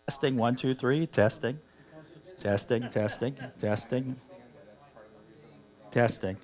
Testing, one, two, three, testing, testing, testing, testing, testing.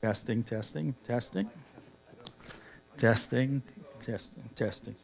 Testing, testing, testing, testing, testing, testing.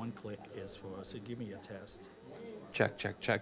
one click is for, so give me a test. Check, check, check.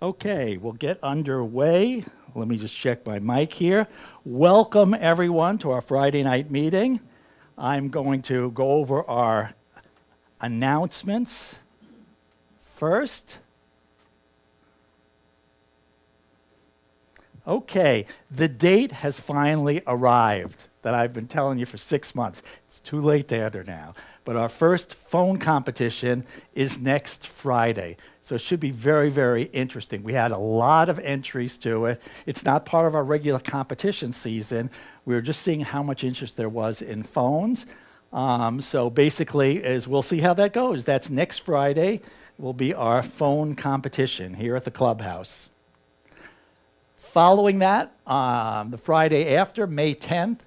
Okay, we'll get underway. Let me just check my mic here. Welcome, everyone, to our Friday night meeting. I'm going to go over our announcements first. Okay, the date has finally arrived that I've been telling you for 6 months. It's too late to enter now. But our first phone competition is next Friday. So it should be very, very interesting. We had a lot of entries to it. It's not part of our regular competition season. We were just seeing how much interest there was in phones. So basically, we'll see how that goes. That's next Friday will be our phone competition here at the clubhouse. Following that, the Friday after, May 10th,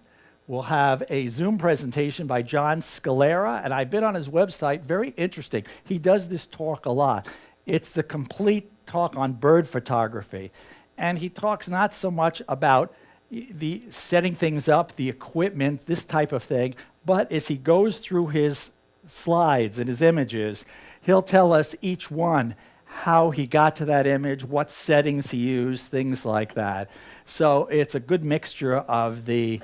we'll have a Zoom presentation by John Scalera, and I've been on his website, very interesting. He does this talk a lot. It's the complete talk on bird photography. And he talks not so much about the setting things up, the equipment, this type of thing, but as he goes through his slides and his images, he'll tell us each one how he got to that image, what settings he used, things like that. So it's a good mixture of the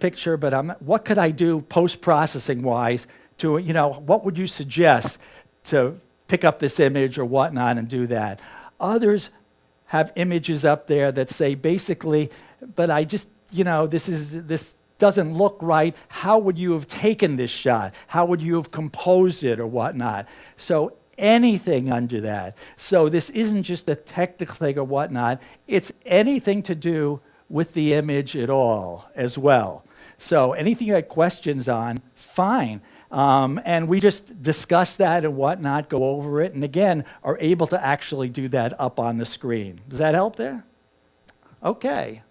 picture, but what could I do post-processing wise to, what would you suggest to pick up this image or whatnot and do that? Others have images up there that say basically, but I just, this doesn't look right. How would you have taken this shot? How would you have composed it or whatnot? So anything under that. So this isn't just a technical thing or whatnot. It's anything to do with the image at all as well. So anything you had questions on, fine. And we just discuss that and whatnot, go over it, and again, are able to actually do that up on the screen. Does that help there? Okay.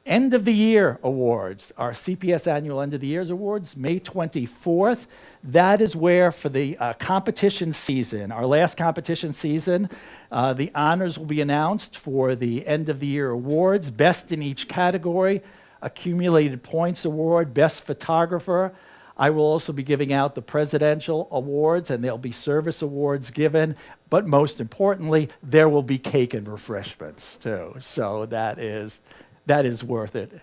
End of the Year Awards, our CPS Annual End of the Year's Awards, May 24th. That is where for the competition season, our last competition season, the honors will be announced for the End of the Year Awards, best in each category, Accumulated Points Award, Best Photographer. I will also be giving out the Presidential Awards, and there'll be service awards given, but most importantly, there will be cake and refreshments too. So that is worth it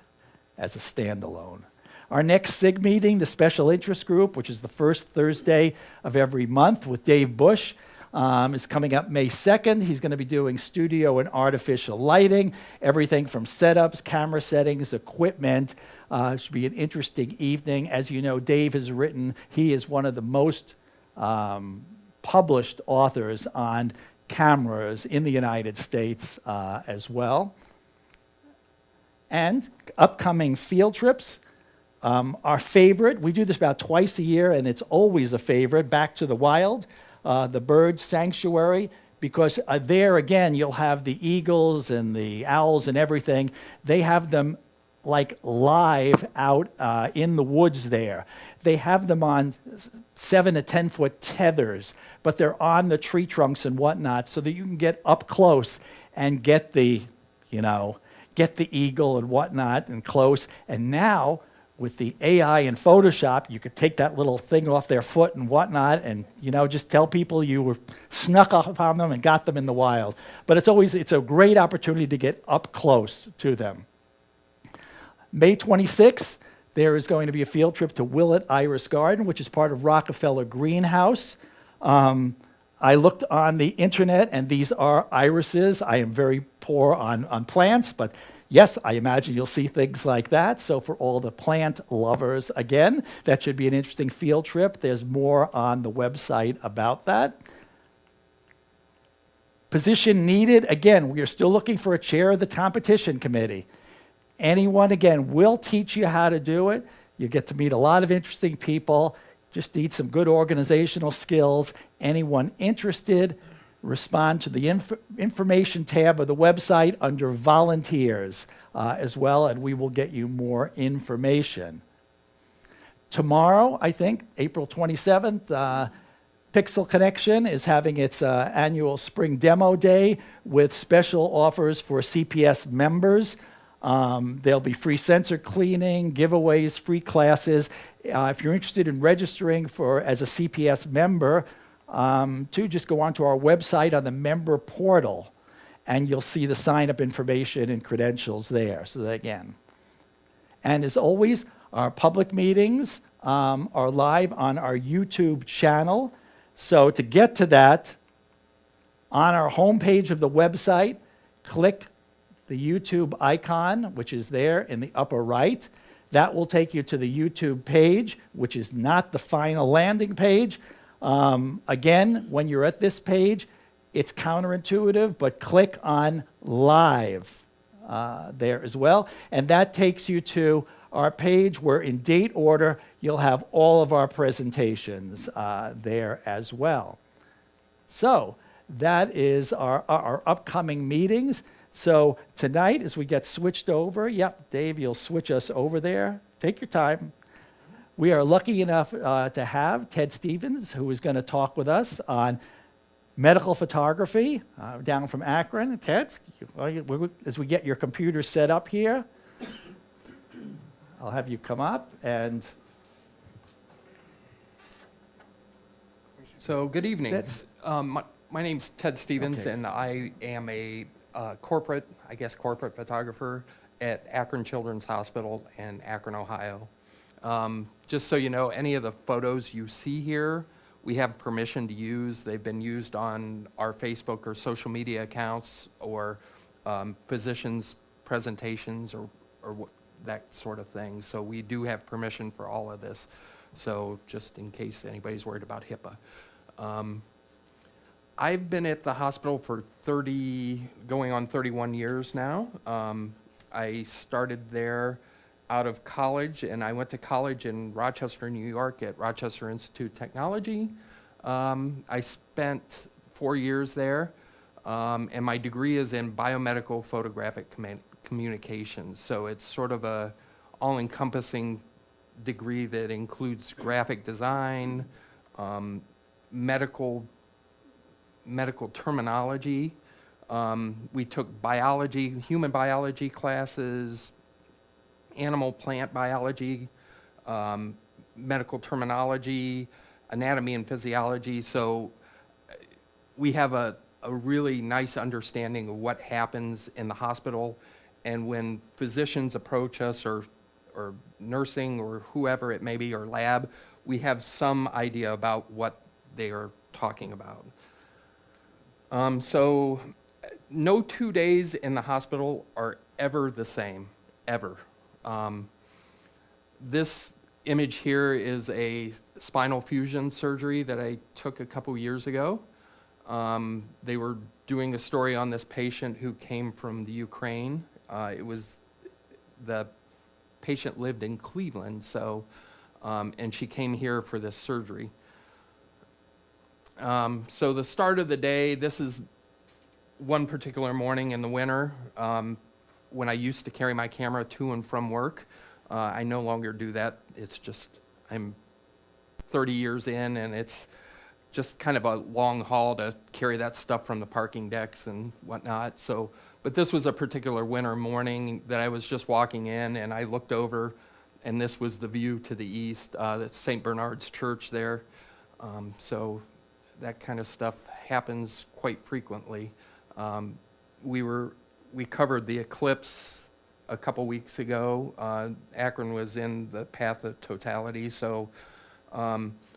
as a standalone. Our next SIG meeting, the Special Interest Group, which is the first Thursday of every month with Dave Bush, is coming up May 2nd. He's going to be doing studio and artificial lighting, everything from setups, camera settings, equipment. It should be an interesting evening. As you know, Dave has written, he is one of the most published authors on cameras in the United States as well. And upcoming field trips. Our favorite, we do this about twice a year, and it's always a favorite, Back to the Wild. the bird sanctuary, because there again you'll have the eagles and the owls and everything. They have them like live out in the woods there. They have them on 7 to 10 foot tethers, but they're on the tree trunks and whatnot so that you can get up close and get the, get the eagle and whatnot and close. And now with the AI and Photoshop, you could take that little thing off their foot and whatnot and, just tell people you were snuck up on them and got them in the wild. But it's a great opportunity to get up close to them. May 26th, there is going to be a field trip to Willett Iris Garden, which is part of Rockefeller Greenhouse. I looked on the internet, and these are irises. I am very poor on plants, but yes, I imagine you'll see things like that. So for all the plant lovers, again, that should be an interesting field trip. There's more on the website about that. Position needed, again, we are still looking for a chair of the competition committee. Anyone, again, will teach you how to do it. You get to meet a lot of interesting people. Just need some good organizational skills. Anyone interested, respond to the information tab of the website under volunteers as well, and we will get you more information. Tomorrow, I think, April 27th, Pixel Connection is having its annual spring demo day with special offers for CPS members. There'll be free sensor cleaning, giveaways, free classes. If you're interested in registering as a CPS member, just go onto our website on the member portal, and you'll see the sign-up information and credentials there. So that, again. And as always, our public meetings are live on our YouTube channel. So to get to that, on our homepage of the website, click the YouTube icon, which is there in the upper right. That will take you to the YouTube page, which is not the final landing page. Again, when you're at this page, it's counterintuitive, but click on Live there as well. And that takes you to our page where in date order, you'll have all of our presentations there as well. So that is our upcoming meetings. So tonight, as we get switched over, yep, Dave, you'll switch us over there. Take your time. We are lucky enough to have Ted Stevens, who is going to talk with us on medical photography down from Akron. Ted, as we get your computer set up here, I'll have you come up and... So good evening. My name's Ted Stevens, okay. And I am a corporate photographer at Akron Children's Hospital in Akron, Ohio. Just so you know, any of the photos you see here, we have permission to use. They've been used on our Facebook or social media accounts or physicians' presentations or that sort of thing. So we do have permission for all of this. So just in case anybody's worried about HIPAA. I've been at the hospital for going on 31 years now. I started there out of college, and I went to college in Rochester, New York at Rochester Institute of Technology. I spent 4 years there, and my degree is in biomedical photographic communications. So it's sort of a all-encompassing degree that includes graphic design, medical terminology. We took biology, human biology classes, animal plant biology, medical terminology, anatomy and physiology. So we have a really nice understanding of what happens in the hospital. And when physicians approach us or nursing or whoever it may be or lab, we have some idea about what they are talking about. So no 2 days in the hospital are ever the same, ever. This image here is a spinal fusion surgery that I took a couple years ago. They were doing a story on this patient who came from the Ukraine. The patient lived in Cleveland, so, and she came here for this surgery. So the start of the day, this is one particular morning in the winter, when I used to carry my camera to and from work. I no longer do that. It's just, I'm 30 years in, and it's just kind of a long haul to carry that stuff from the parking decks and whatnot. So, but this was a particular winter morning that I was just walking in, and I looked over, and this was the view to the east. That's St. Bernard's Church there. So that kind of stuff happens quite frequently. We covered the eclipse a couple weeks ago. Akron was in the path of totality, so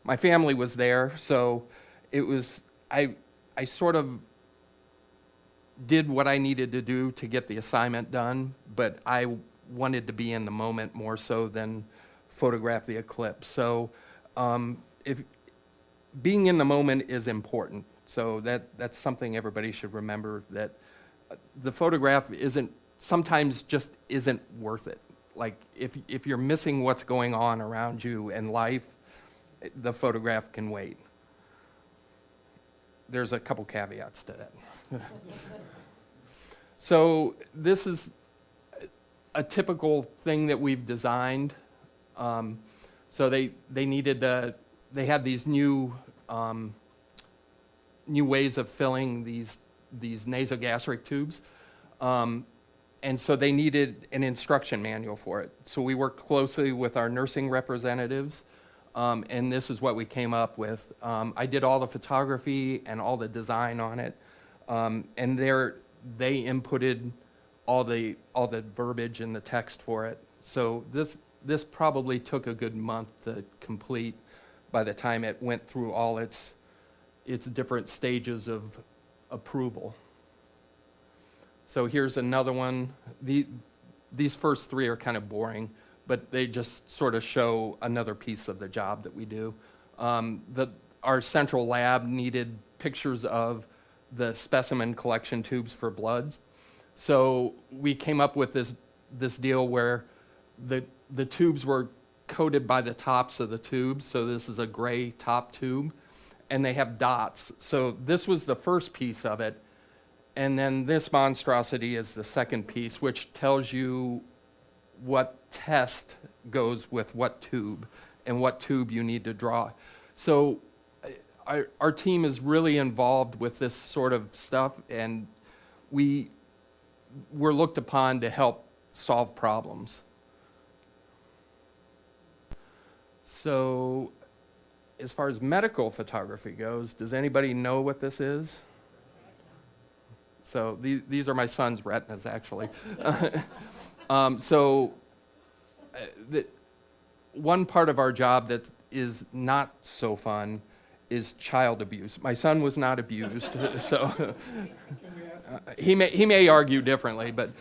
my family was there. So it was, I sort of did what I needed to do to get the assignment done, but I wanted to be in the moment more so than photograph the eclipse. So if being in the moment is important. So that's something everybody should remember, that the photograph sometimes just isn't worth it. Like if you're missing what's going on around you in life, the photograph can wait. There's a couple caveats to that. So this is a typical thing that we've designed. So they had these new ways of filling these nasogastric tubes. And so they needed an instruction manual for it. So we worked closely with our nursing representatives, and this is what we came up with. I did all the photography and all the design on it, and they inputted all the verbiage and the text for it. So this probably took a good month to complete by the time it went through all its different stages of approval. So here's another one. These first three are kind of boring, but they just sort of show another piece of the job that we do. Our central lab needed pictures of the specimen collection tubes for bloods. So we came up with this deal where the tubes were coated by the tops of the tubes. So this is a gray top tube, and they have dots. So this was the first piece of it. And then this monstrosity is the second piece, which tells you what test goes with what tube and what tube you need to draw. So our team is really involved with this sort of stuff, and we're looked upon to help solve problems. So as far as medical photography goes, does anybody know what this is? So these are my son's retinas, actually. One part of our job that is not so fun is child abuse. My son was not abused, so he may argue differently, but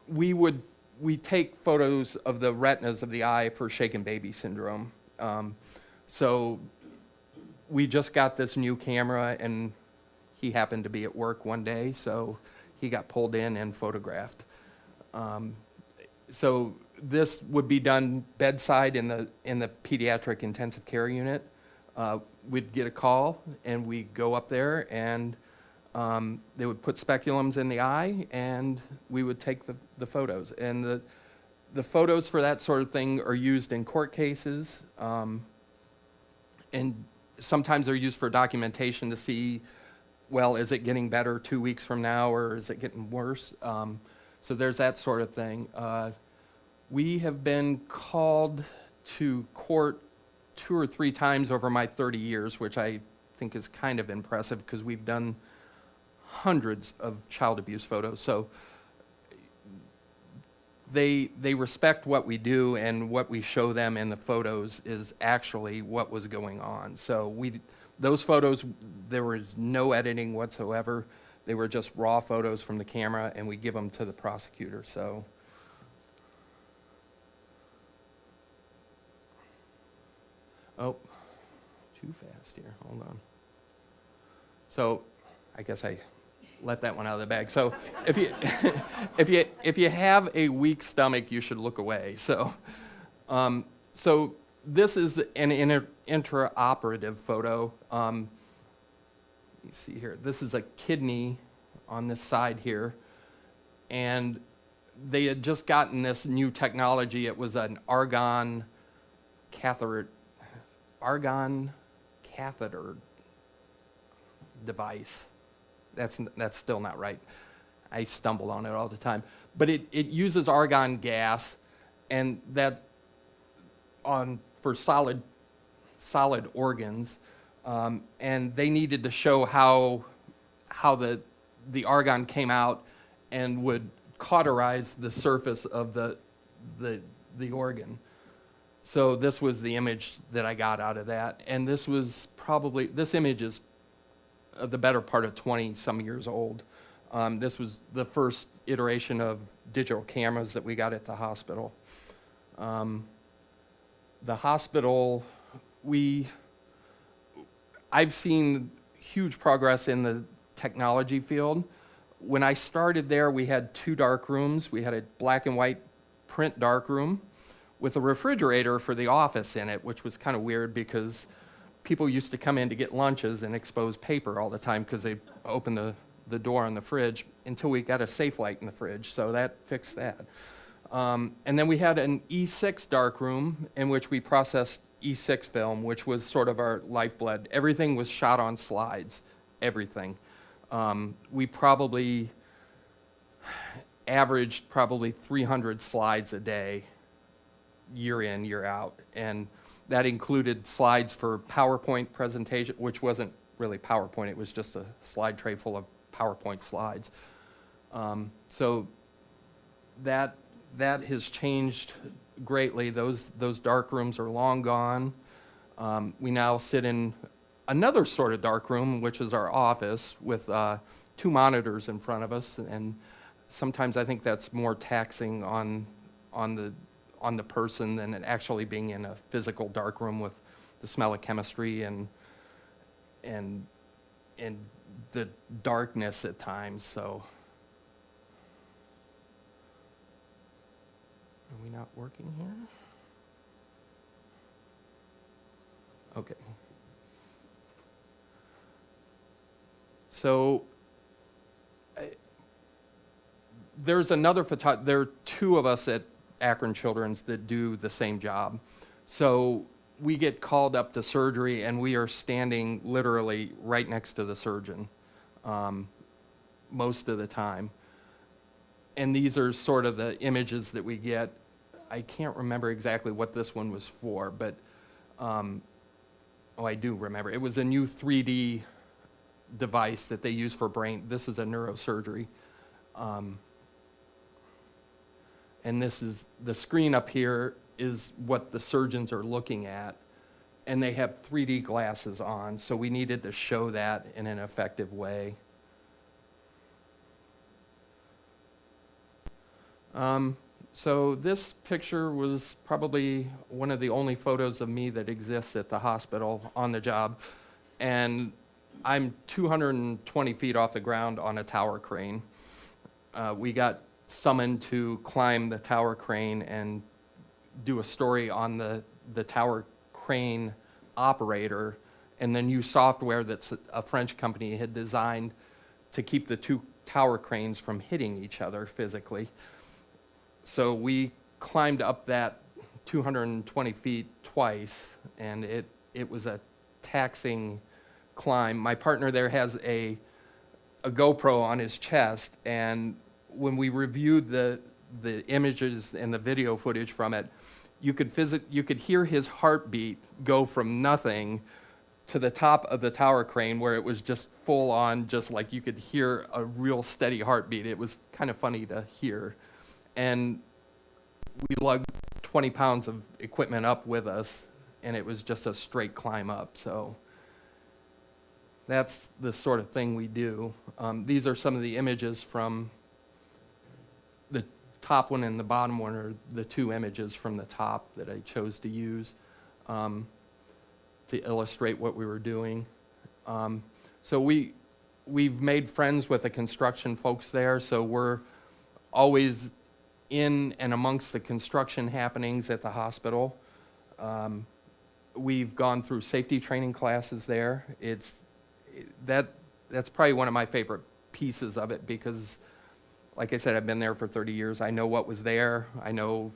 we take photos of the retinas of the eye for shaken baby syndrome. So we just got this new camera, and he happened to be at work one day, so he got pulled in and photographed. So this would be done bedside in the pediatric intensive care unit. We'd get a call, and we'd go up there, and they would put speculums in the eye, and we would take the photos. And the photos for that sort of thing are used in court cases, and sometimes they're used for documentation to see, well, is it getting better 2 weeks from now, or is it getting worse? So there's that sort of thing. We have been called to court 2 or 3 times over my 30 years, which I think is kind of impressive because we've done hundreds of child abuse photos. So they respect what we do, and what we show them in the photos is actually what was going on. So those photos, there was no editing whatsoever. They were just raw photos from the camera, and we give them to the prosecutor. So oh, too fast here. Hold on. So I guess I let that one out of the bag. So if you have a weak stomach, you should look away. So this is an intraoperative photo. Let me see here. This is a kidney on this side here. And they had just gotten this new technology. It was an argon catheter device. That's still not right. I stumble on it all the time. But it uses argon gas, and that for solid organs, and they needed to show how the argon came out and would cauterize the surface of the organ. So this was the image that I got out of that, and this image is the better part of 20-some years old. This was the first iteration of digital cameras that we got at the hospital. The hospital, I've seen huge progress in the technology field. When I started there, we had 2 dark rooms. We had a black and white print dark room with a refrigerator for the office in it, which was kind of weird because people used to come in to get lunches and expose paper all the time because they opened the door on the fridge, until we got a safe light in the fridge, so that fixed that. And then we had an E6 dark room in which we processed E6 film, which was sort of our lifeblood. Everything was shot on slides, everything. We probably averaged 300 slides a day, year in, year out. And that included slides for PowerPoint presentation, which wasn't really PowerPoint, it was just a slide tray full of PowerPoint slides. So that has changed greatly. Those dark rooms are long gone. We now sit in another sort of dark room, which is our office, with 2 monitors in front of us, and sometimes I think that's more taxing on the person than it actually being in a physical dark room with the smell of chemistry and the darkness at times. So, are we not working here? Okay. So there's another there are 2 of us at Akron Children's that do the same job. So we get called up to surgery, and we are standing literally right next to the surgeon most of the time. And these are sort of the images that we get. I can't remember exactly what this one was for, but I do remember. It was a new 3D device that they use for brain. This is a neurosurgery. And this is the screen up here is what the surgeons are looking at, and they have 3D glasses on, so we needed to show that in an effective way. So this picture was probably one of the only photos of me that exists at the hospital on the job, and I'm 220 feet off the ground on a tower crane. We got summoned to climb the tower crane and do a story on the tower crane operator and the new software that a French company had designed to keep the 2 tower cranes from hitting each other physically. So we climbed up that 220 feet twice, and it was a taxing climb. My partner there has a GoPro on his chest, and when we reviewed the images and the video footage from it, you could hear his heartbeat go from nothing to the top of the tower crane, where it was just full on, just like you could hear a real steady heartbeat. It was kind of funny to hear. And we lugged 20 pounds of equipment up with us, and it was just a straight climb up. So that's the sort of thing we do. These are some of the images from the top one and the bottom one are the 2 images from the top that I chose to use to illustrate what we were doing. So we've made friends with the construction folks there, so we're always in and amongst the construction happenings at the hospital. We've gone through safety training classes there. That's probably one of my favorite pieces of it because, like I said, I've been there for 30 years. I know what was there. I know,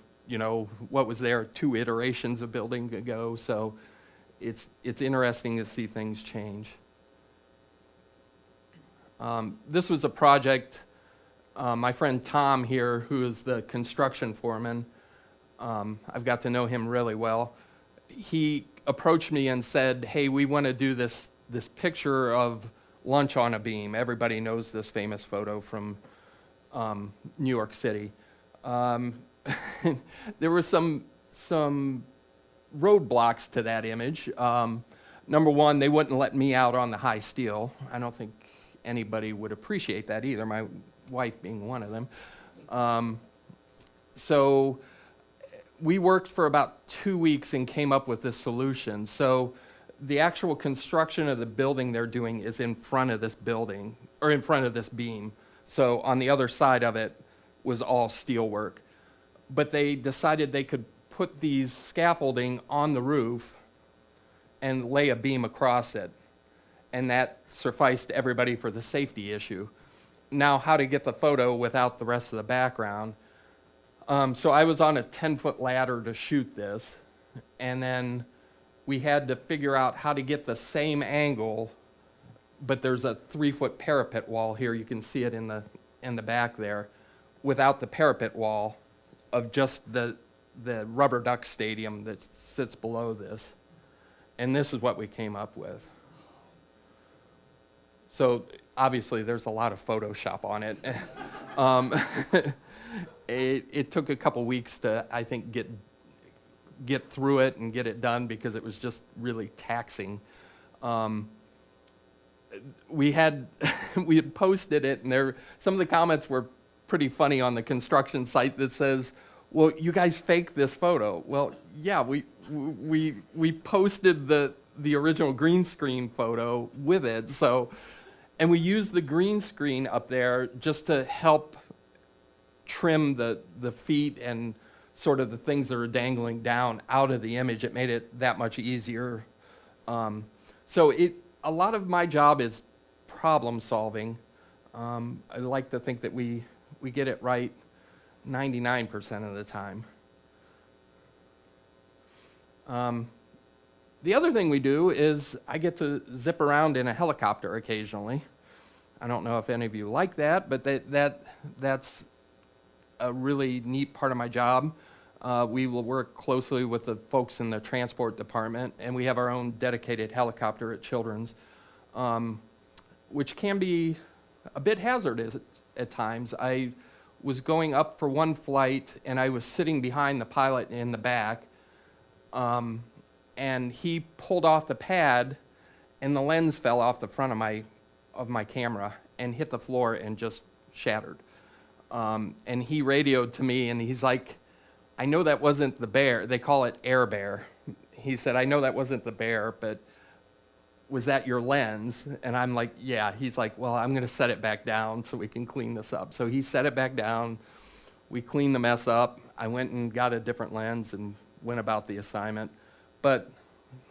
what was there 2 iterations of building ago. So it's interesting to see things change. This was a project, my friend Tom here, who is the construction foreman, I've got to know him really well. He approached me and said, hey, we want to do this picture of lunch on a beam. Everybody knows this famous photo from New York City. There were some roadblocks to that image. Number one, they wouldn't let me out on the high steel. I don't think anybody would appreciate that either, my wife being one of them. So we worked for about 2 weeks and came up with this solution. So the actual construction of the building they're doing is in front of this building, or in front of this beam. So on the other side of it was all steel work. But they decided they could put these scaffolding on the roof and lay a beam across it. And that sufficed everybody for the safety issue. Now, how to get the photo without the rest of the background. So I was on a 10-foot ladder to shoot this, and then we had to figure out how to get the same angle, but there's a 3-foot parapet wall here. You can see it in the back there, without the parapet wall of just the rubber duck stadium that sits below this. And this is what we came up with. So obviously there's a lot of Photoshop on it. It took a couple weeks to, I think, get through it and get it done because it was just really taxing. We had posted it, and some of the comments were pretty funny on the construction site that says, well, you guys faked this photo. Well, yeah, we posted the original green screen photo with it. So, and we used the green screen up there just to help trim the feet and sort of the things that are dangling down out of the image. It made it that much easier. So a lot of my job is problem solving. I like to think that we get it right 99% of the time. The other thing we do is I get to zip around in a helicopter occasionally. I don't know if any of you like that, but that's a really neat part of my job. We will work closely with the folks in the transport department, and we have our own dedicated helicopter at Children's, which can be a bit hazardous at times. I was going up for one flight, and I was sitting behind the pilot in the back, and he pulled off the pad, and the lens fell off the front of my camera and hit the floor and just shattered. And he radioed to me, and he's like, I know that wasn't the bear. They call it Air Bear. He said, I know that wasn't the bear, but was that your lens? And I'm like, yeah. He's like, well, I'm going to set it back down so we can clean this up. So he set it back down. We cleaned the mess up. I went and got a different lens and went about the assignment. But,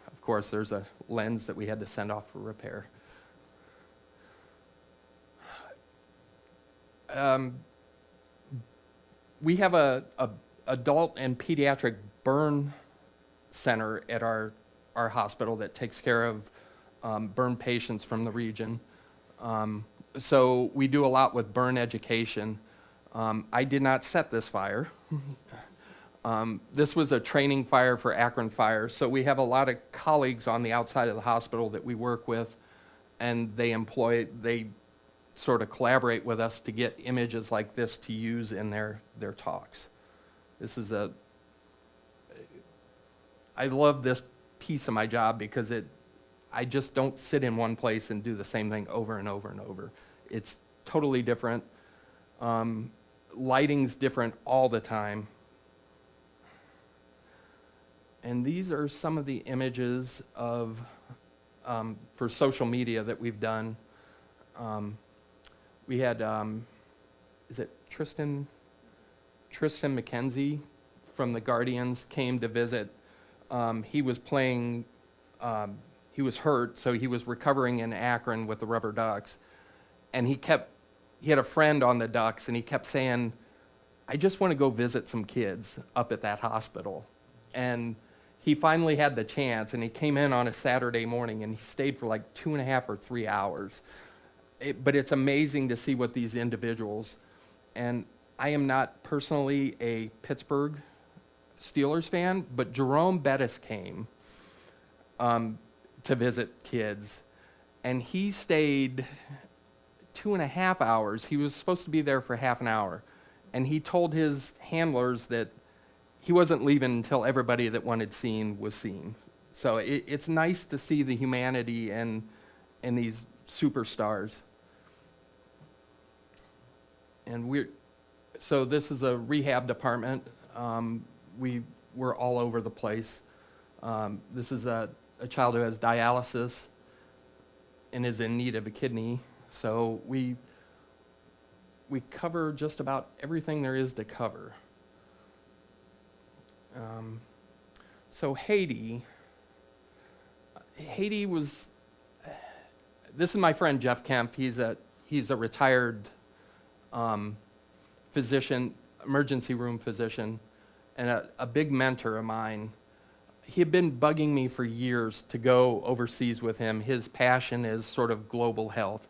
of course, there's a lens that we had to send off for repair. We have a adult and pediatric burn center at our hospital that takes care of burn patients from the region. So we do a lot with burn education. I did not set this fire. This was a training fire for Akron Fire. So we have a lot of colleagues on the outside of the hospital that we work with, and they sort of collaborate with us to get images like this to use in their talks. This is I love this piece of my job because I just don't sit in one place and do the same thing over and over and over. It's totally different. Lighting's different all the time. And these are some of the images for social media that we've done. We had, is it Tristan McKenzie from the Guardians came to visit He was playing, he was hurt, so he was recovering in Akron with the Rubber Ducks. And he had a friend on the Ducks, and he kept saying, I just want to go visit some kids up at that hospital. And he finally had the chance, and he came in on a Saturday morning, and he stayed for like 2.5 or 3 hours. But it's amazing to see what these individuals, and I am not personally a Pittsburgh Steelers fan, but Jerome Bettis came to visit kids, and he stayed 2.5 hours. He was supposed to be there for half an hour, and he told his handlers that he wasn't leaving until everybody that wanted seen was seen. So it's nice to see the humanity in these superstars. And so this is a rehab department. We're all over the place. This is a child who has dialysis and is in need of a kidney. So we cover just about everything there is to cover. So Haiti was, this is my friend Jeff Kemp. He's a retired physician, emergency room physician, and a big mentor of mine. He had been bugging me for years to go overseas with him. His passion is sort of global health.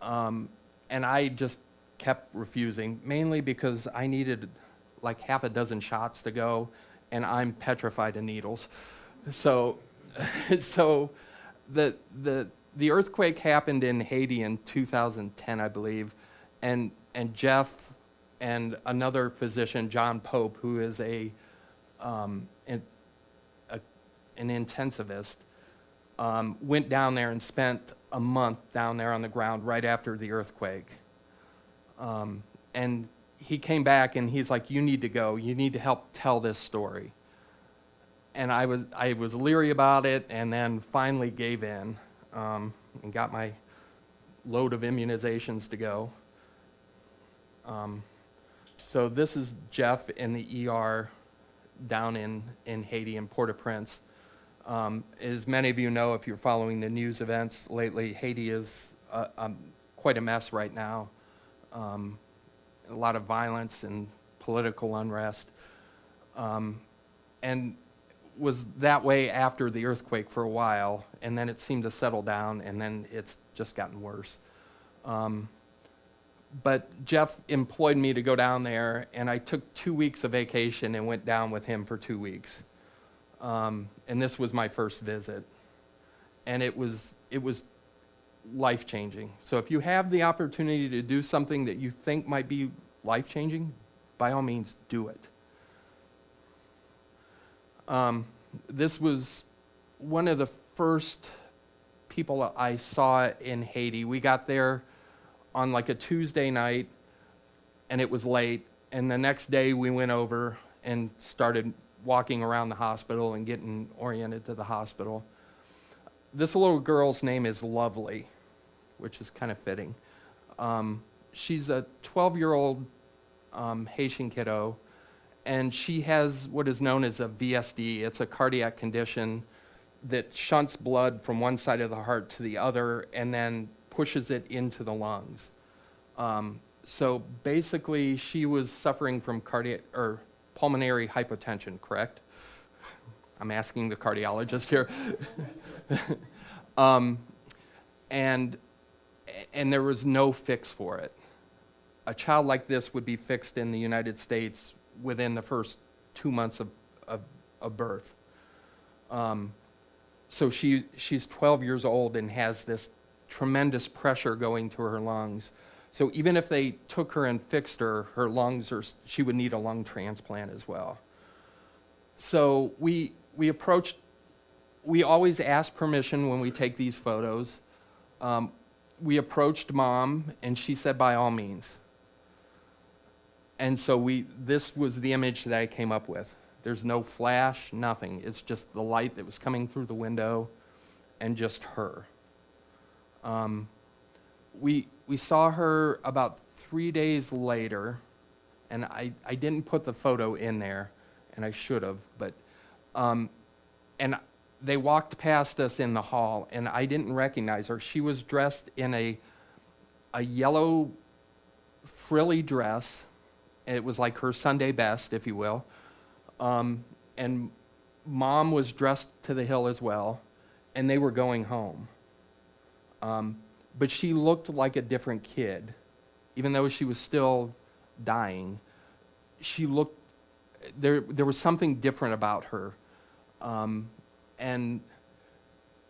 And I just kept refusing, mainly because I needed like half a dozen shots to go, and I'm petrified of needles. So, the earthquake happened in Haiti in 2010, I believe, and Jeff and another physician, John Pope, who is an intensivist, went down there and spent a month down there on the ground right after the earthquake. And he came back and he's like, you need to go. You need to help tell this story. And I was leery about it, and then finally gave in and got my load of immunizations to go. So this is Jeff in the ER down in Haiti, in Port-au-Prince. As many of you know, if you're following the news events lately, Haiti is quite a mess right now. A lot of violence and political unrest. And was that way after the earthquake for a while, and then it seemed to settle down, and then it's just gotten worse. But Jeff employed me to go down there, and I took 2 weeks of vacation and went down with him for 2 weeks. And this was my first visit. And it was life-changing. So if you have the opportunity to do something that you think might be life-changing, by all means, do it. This was one of the first people I saw in Haiti. We got there on like a Tuesday night, and it was late, and the next day we went over and started walking around the hospital and getting oriented to the hospital. This little girl's name is Lovely, which is kind of fitting. She's a 12-year-old Haitian kiddo, and she has what is known as a VSD. It's a cardiac condition that shunts blood from one side of the heart to the other and then pushes it into the lungs. So basically, she was suffering from cardiac or pulmonary hypotension, correct? I'm asking the cardiologist here. And there was no fix for it. A child like this would be fixed in the United States within the first 2 months of birth. So she's 12 years old and has this tremendous pressure going to her lungs. So even if they took her and fixed her, her lungs she would need a lung transplant as well. So we always ask permission when we take these photos. We approached Mom, and she said, by all means. And so this was the image that I came up with. There's no flash, nothing. It's just the light that was coming through the window and just her. We saw her about 3 days later, and I didn't put the photo in there, and I should have, but And they walked past us in the hall, and I didn't recognize her. She was dressed in a yellow frilly dress. It was like her Sunday best, if you will. And Mom was dressed to the hill as well, and they were going home. But she looked like a different kid. Even though she was still dying, she looked, there was something different about her. And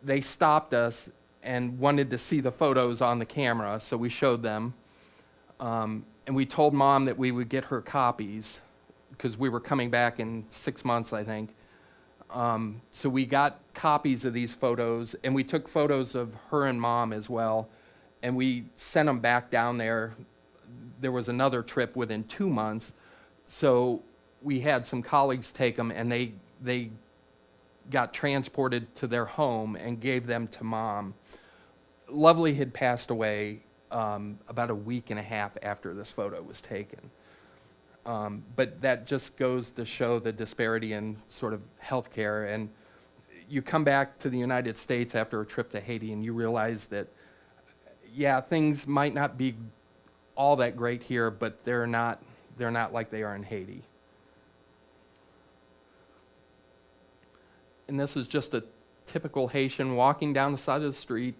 they stopped us and wanted to see the photos on the camera, so we showed them. And we told Mom that we would get her copies, because we were coming back in 6 months, I think. So we got copies of these photos, and we took photos of her and Mom as well, and we sent them back down there. There was another trip within 2 months, so we had some colleagues take them, and they got transported to their home and gave them to Mom. Lovely had passed away about a week and a half after this photo was taken. But that just goes to show the disparity in sort of healthcare. And you come back to the United States after a trip to Haiti and you realize that, yeah, things might not be all that great here, but they're not like they are in Haiti. And this is just a typical Haitian walking down the side of the street.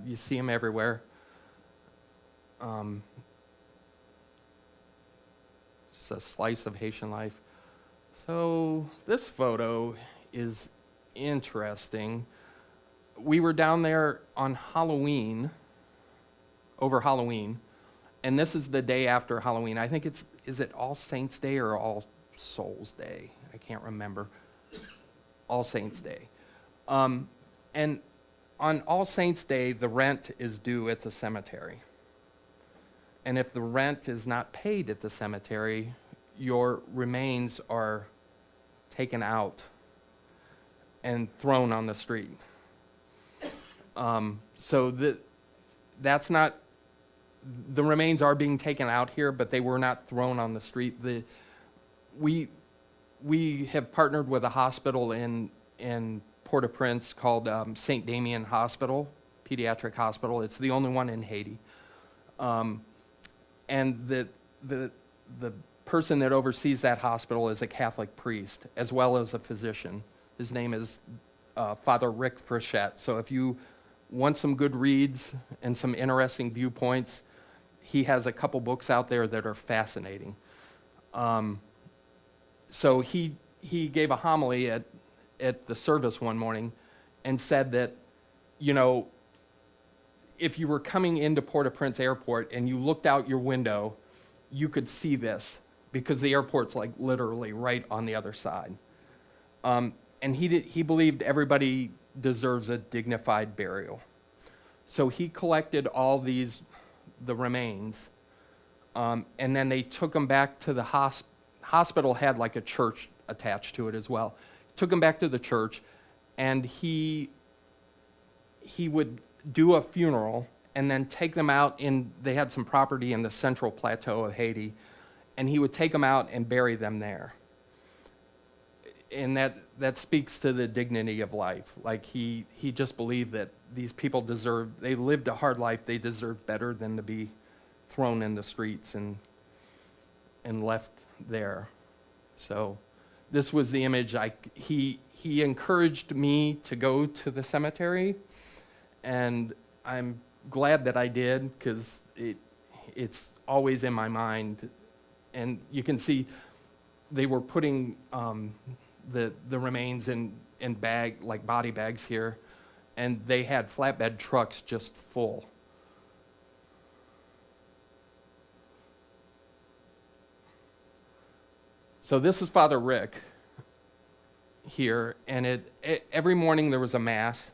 You see them everywhere. Just a slice of Haitian life. So this photo is interesting. We were down there on Halloween, over Halloween, and this is the day after Halloween. I think is it All Saints Day or All Souls Day? I can't remember. All Saints Day. And on All Saints Day, the rent is due at the cemetery. And if the rent is not paid at the cemetery, your remains are taken out and thrown on the street. So that's not, the remains are being taken out here, but they were not thrown on the street. We have partnered with a hospital in Port-au-Prince called St. Damien Hospital, Pediatric Hospital. It's the only one in Haiti. And the person that oversees that hospital is a Catholic priest, as well as a physician. His name is Father Rick Frechette. So if you want some good reads and some interesting viewpoints, he has a couple books out there that are fascinating. So he gave a homily at the service one morning and said that, you know, if you were coming into Port-au-Prince Airport and you looked out your window, you could see this because the airport's like literally right on the other side. And he believed everybody deserves a dignified burial. So he collected all the remains, and then they took them back to the hospital. Had like a church attached to it as well. Took them back to the church, and he would do a funeral and then take them out they had some property in the central plateau of Haiti, and he would take them out and bury them there. And that speaks to the dignity of life. Like he just believed that these people they lived a hard life, they deserved better than to be thrown in the streets and left there. So this was the image. He encouraged me to go to the cemetery, and I'm glad that I did, because it's always in my mind. And you can see they were putting the remains in body bags here, and they had flatbed trucks just full. So this is Father Rick here, and every morning there was a mass,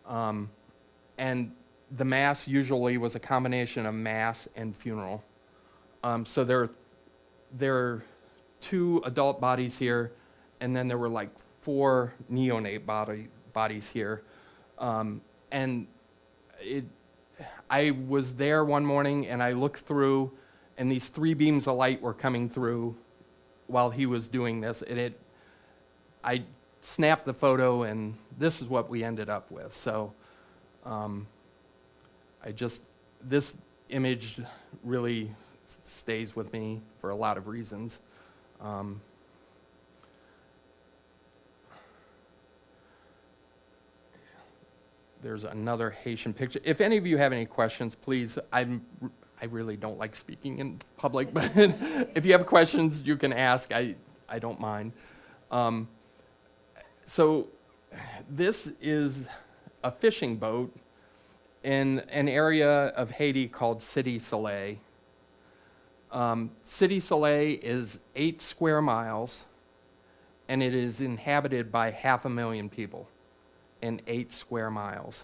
and the mass usually was a combination of mass and funeral. So there are 2 adult bodies here, and then there were like 4 neonate bodies here. And I was there one morning, and I looked through, and these 3 beams of light were coming through while he was doing this. And I snapped the photo, and this is what we ended up with. So this image really stays with me for a lot of reasons. There's another Haitian picture. If any of you have any questions, please, I really don't like speaking in public, but if you have questions, you can ask. I don't mind. So this is a fishing boat in an area of Haiti called Cité Soleil. Cité Soleil is 8 square miles, and it is inhabited by 500,000 people in 8 square miles.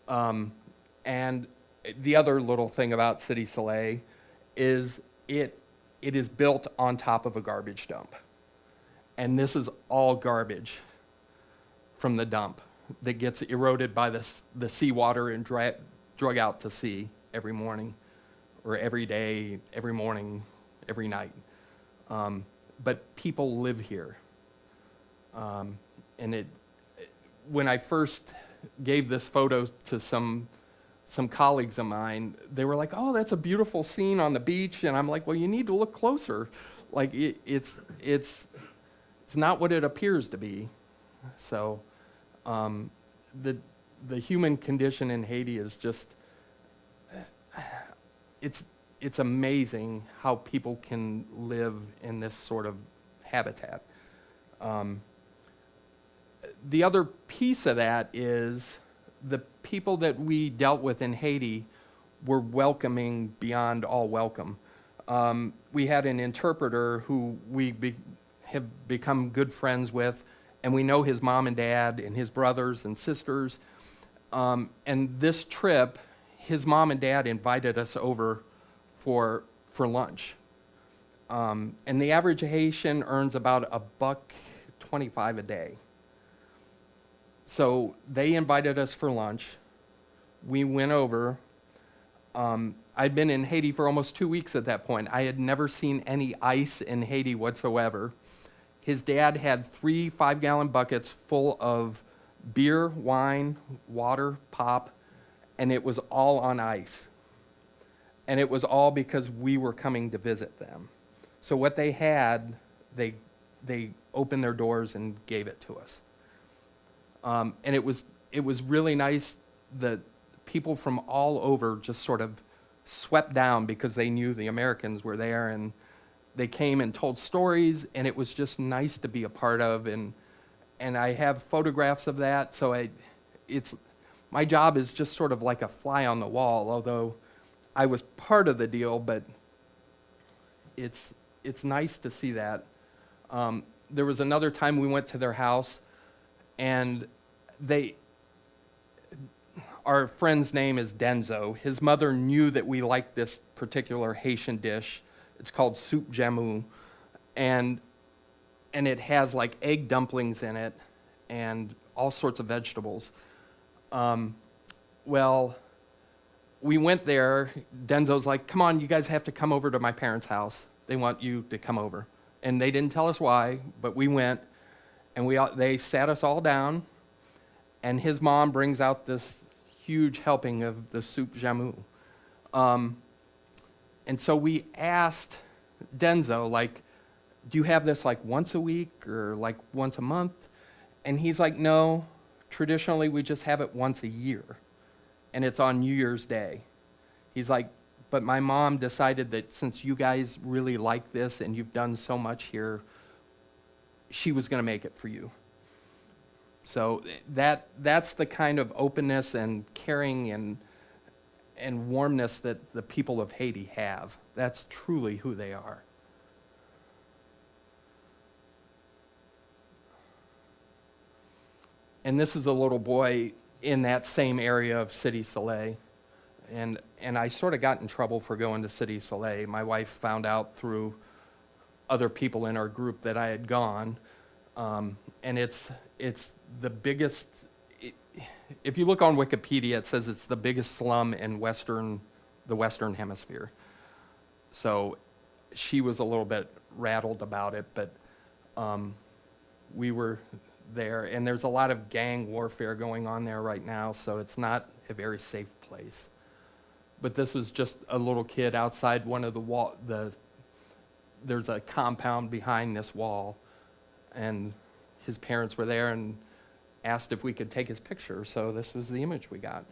And the other little thing about Cité Soleil is it is built on top of a garbage dump. And this is all garbage from the dump that gets eroded by the seawater and drug out to sea every morning, or every day, every morning, every night. But people live here. And when I first gave this photo to some colleagues of mine, they were like, "Oh, that's a beautiful scene on the beach," and I'm like, "Well, you need to look closer. Like it's not what it appears to be." So, the human condition in Haiti is just it's amazing how people can live in this sort of habitat. The other piece of that is the people that we dealt with in Haiti were welcoming beyond all welcome. We had an interpreter who we have become good friends with, and we know his mom and dad and his brothers and sisters. And this trip, his mom and dad invited us over for lunch. And the average Haitian earns about $1.25 a day. So they invited us for lunch. We went over. I'd been in Haiti for almost 2 weeks at that point. I had never seen any ice in Haiti whatsoever. His dad had 3 5-gallon buckets full of beer, wine, water, pop, and it was all on ice. And it was all because we were coming to visit them. So what they had, they opened their doors and gave it to us. And it was really nice that people from all over just sort of swept down because they knew the Americans were there, and they came and told stories, and it was just nice to be a part of. And I have photographs of that, so my job is just sort of like a fly on the wall, although I was part of the deal, but it's nice to see that. There was another time we went to their house, and our friend's name is Denzo. His mother knew that we liked this particular Haitian dish. It's called soup jamu, and it has like egg dumplings in it and all sorts of vegetables. Well, we went there. Denzo's like, "Come on, you guys have to come over to my parents' house. They want you to come over." And they didn't tell us why, but we went, and they sat us all down, and his mom brings out this huge helping of the soup jamu. And so we asked Denzo, like, "Do you have this like once a week or like once a month?" And he's like, "No, traditionally we just have it once a year, and it's on New Year's Day." He's like, "But my mom decided that since you guys really like this and you've done so much here, she was going to make it for you." So that's the kind of openness and caring and warmness that the people of Haiti have. That's truly who they are. And this is a little boy in that same area of Cité Soleil. And I sort of got in trouble for going to Cité Soleil. My wife found out through other people in our group that I had gone. And it's the biggest, if you look on Wikipedia, it says it's the biggest slum in the Western Hemisphere. So she was a little bit rattled about it, but we were there. And there's a lot of gang warfare going on there right now, so it's not a very safe place. But this was just a little kid outside one of there's a compound behind this wall, and his parents were there and asked if we could take his picture, so this was the image we got.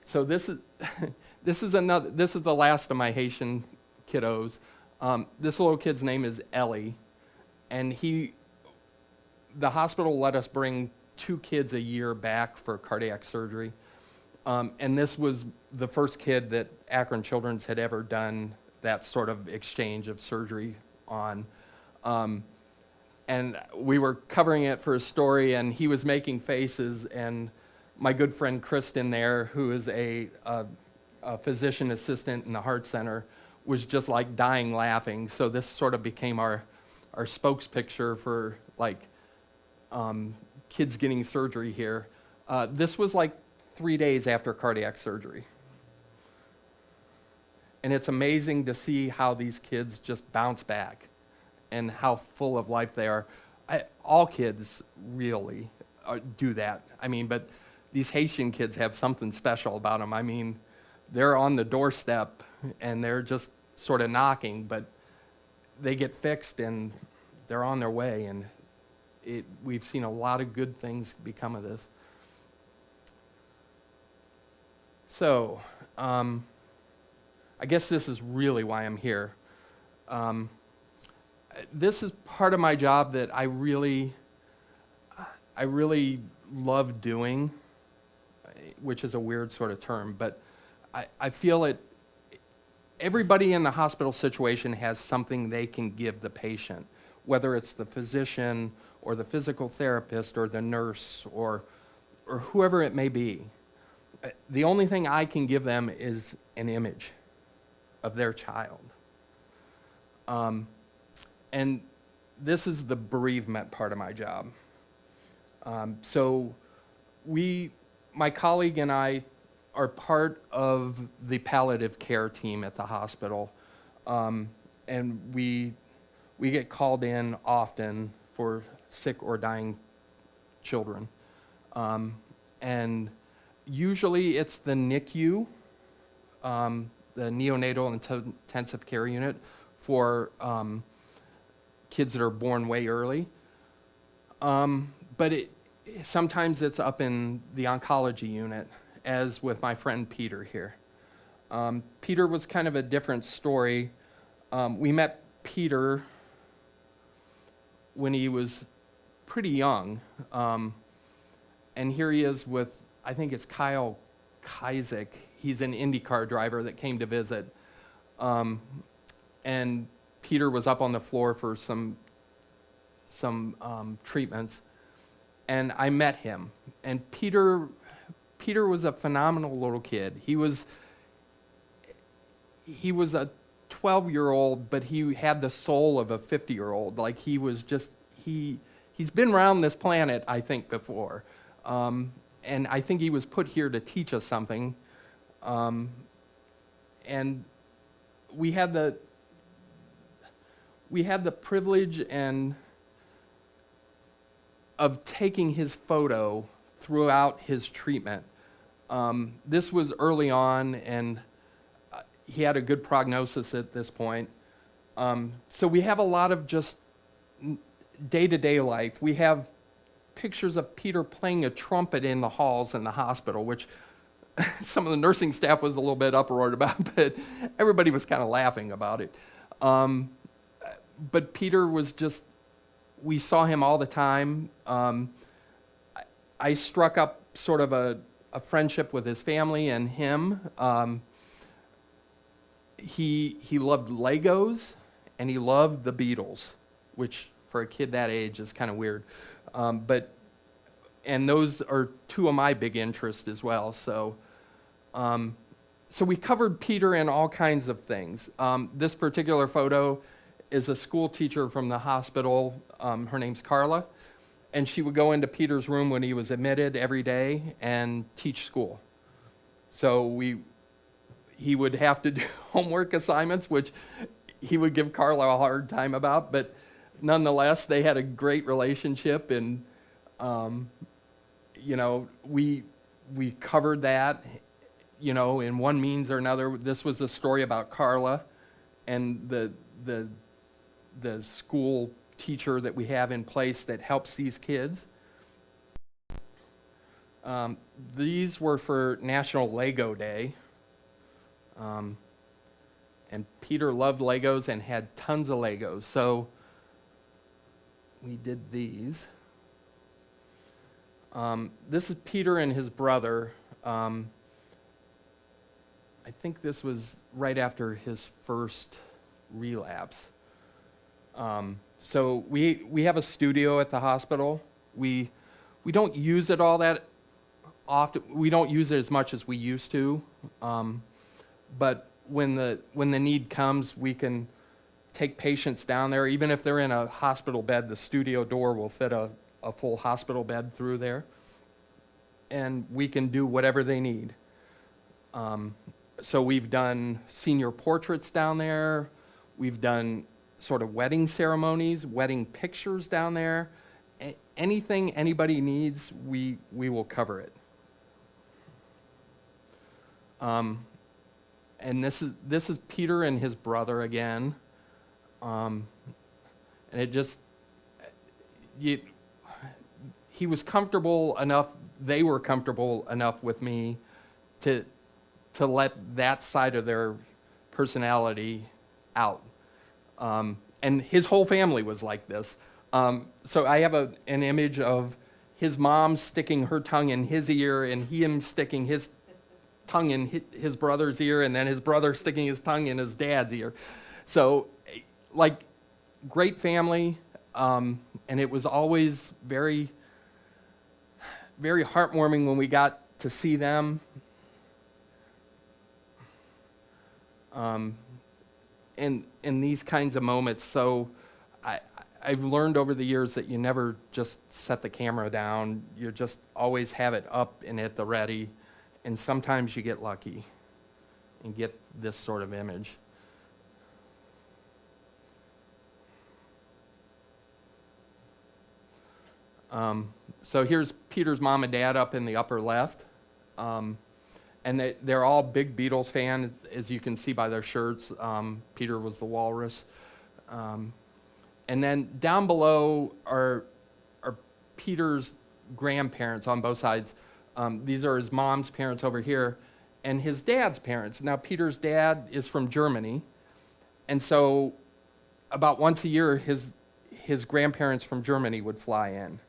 So this is this is the last of my Haitian kiddos. This little kid's name is Ellie, and the hospital let us bring 2 kids a year back for cardiac surgery. And this was the first kid that Akron Children's had ever done that sort of exchange of surgery on. And we were covering it for a story, and he was making faces, and my good friend Kristen there, who is a physician assistant in the heart center, was just like dying laughing. So this sort of became our spokespicture for like kids getting surgery here. This was like 3 days after cardiac surgery. And it's amazing to see how these kids just bounce back and how full of life they are. All kids really do that. I mean, but these Haitian kids have something special about them. I mean, they're on the doorstep and they're just sort of knocking, but they get fixed and they're on their way. And we've seen a lot of good things become of this. So, I guess this is really why I'm here. This is part of my job that I really love doing, which is a weird sort of term, but I feel everybody in the hospital situation has something they can give the patient, whether it's the physician or the physical therapist or the nurse or whoever it may be. The only thing I can give them is an image of their child. And this is the bereavement part of my job. So my colleague and I are part of the palliative care team at the hospital. And we get called in often for sick or dying children. And usually it's the NICU, the neonatal intensive care unit, for kids that are born way early. But sometimes it's up in the oncology unit, as with my friend Peter here. Peter was kind of a different story. We met Peter when he was pretty young. And here he is with, I think it's Kyle Kizek. He's an IndyCar driver that came to visit. And Peter was up on the floor for some treatments. And I met him. And Peter was a phenomenal little kid. He was a 12-year-old, but he had the soul of a 50-year-old. Like he was just, he's been around this planet, I think, before. And I think he was put here to teach us something. And we had the privilege of taking his photo throughout his treatment. This was early on, and he had a good prognosis at this point. So we have a lot of just day-to-day life. We have pictures of Peter playing a trumpet in the halls in the hospital, which some of the nursing staff was a little bit uproared about, but everybody was kind of laughing about it. But Peter was just, we saw him all the time. I struck up sort of a friendship with his family and him. He loved Legos, and he loved the Beatles, which for a kid that age is kind of weird. And those are 2 of my big interests as well. So we covered Peter in all kinds of things. This particular photo is a school teacher from the hospital. Her name's Carla. And she would go into Peter's room when he was admitted every day and teach school. So he would have to do homework assignments, which he would give Carla a hard time about, but nonetheless, they had a great relationship, and we covered that, in one means or another. This was a story about Carla and the school teacher that we have in place that helps these kids. These were for National Lego Day. And Peter loved Legos and had tons of Legos. So we did these. This is Peter and his brother. I think this was right after his first relapse. So we have a studio at the hospital. We don't use it all that often. We don't use it as much as we used to. But when the need comes, we can take patients down there. Even if they're in a hospital bed, the studio door will fit a full hospital bed through there. And we can do whatever they need. So we've done senior portraits down there. We've done sort of wedding ceremonies, wedding pictures down there. Anything anybody needs, we will cover it. And this is Peter and his brother again. And it just, he was comfortable enough, they were comfortable enough with me to let that side of their personality out. And his whole family was like this. So I have an image of his mom sticking her tongue in his ear and him sticking his tongue in his brother's ear, and then his brother sticking his tongue in his dad's ear. So, like, great family, and it was always very, very heartwarming when we got to see them. In these kinds of moments. So I've learned over the years that you never just set the camera down. You just always have it up and at the ready. And sometimes you get lucky and get this sort of image. So here's Peter's mom and dad up in the upper left. And they're all big Beatles fans, as you can see by their shirts. Peter was the walrus. And then down below are Peter's grandparents on both sides. These are his mom's parents over here, and his dad's parents. Now, Peter's dad is from Germany, and so about once a year, his grandparents from Germany would fly in.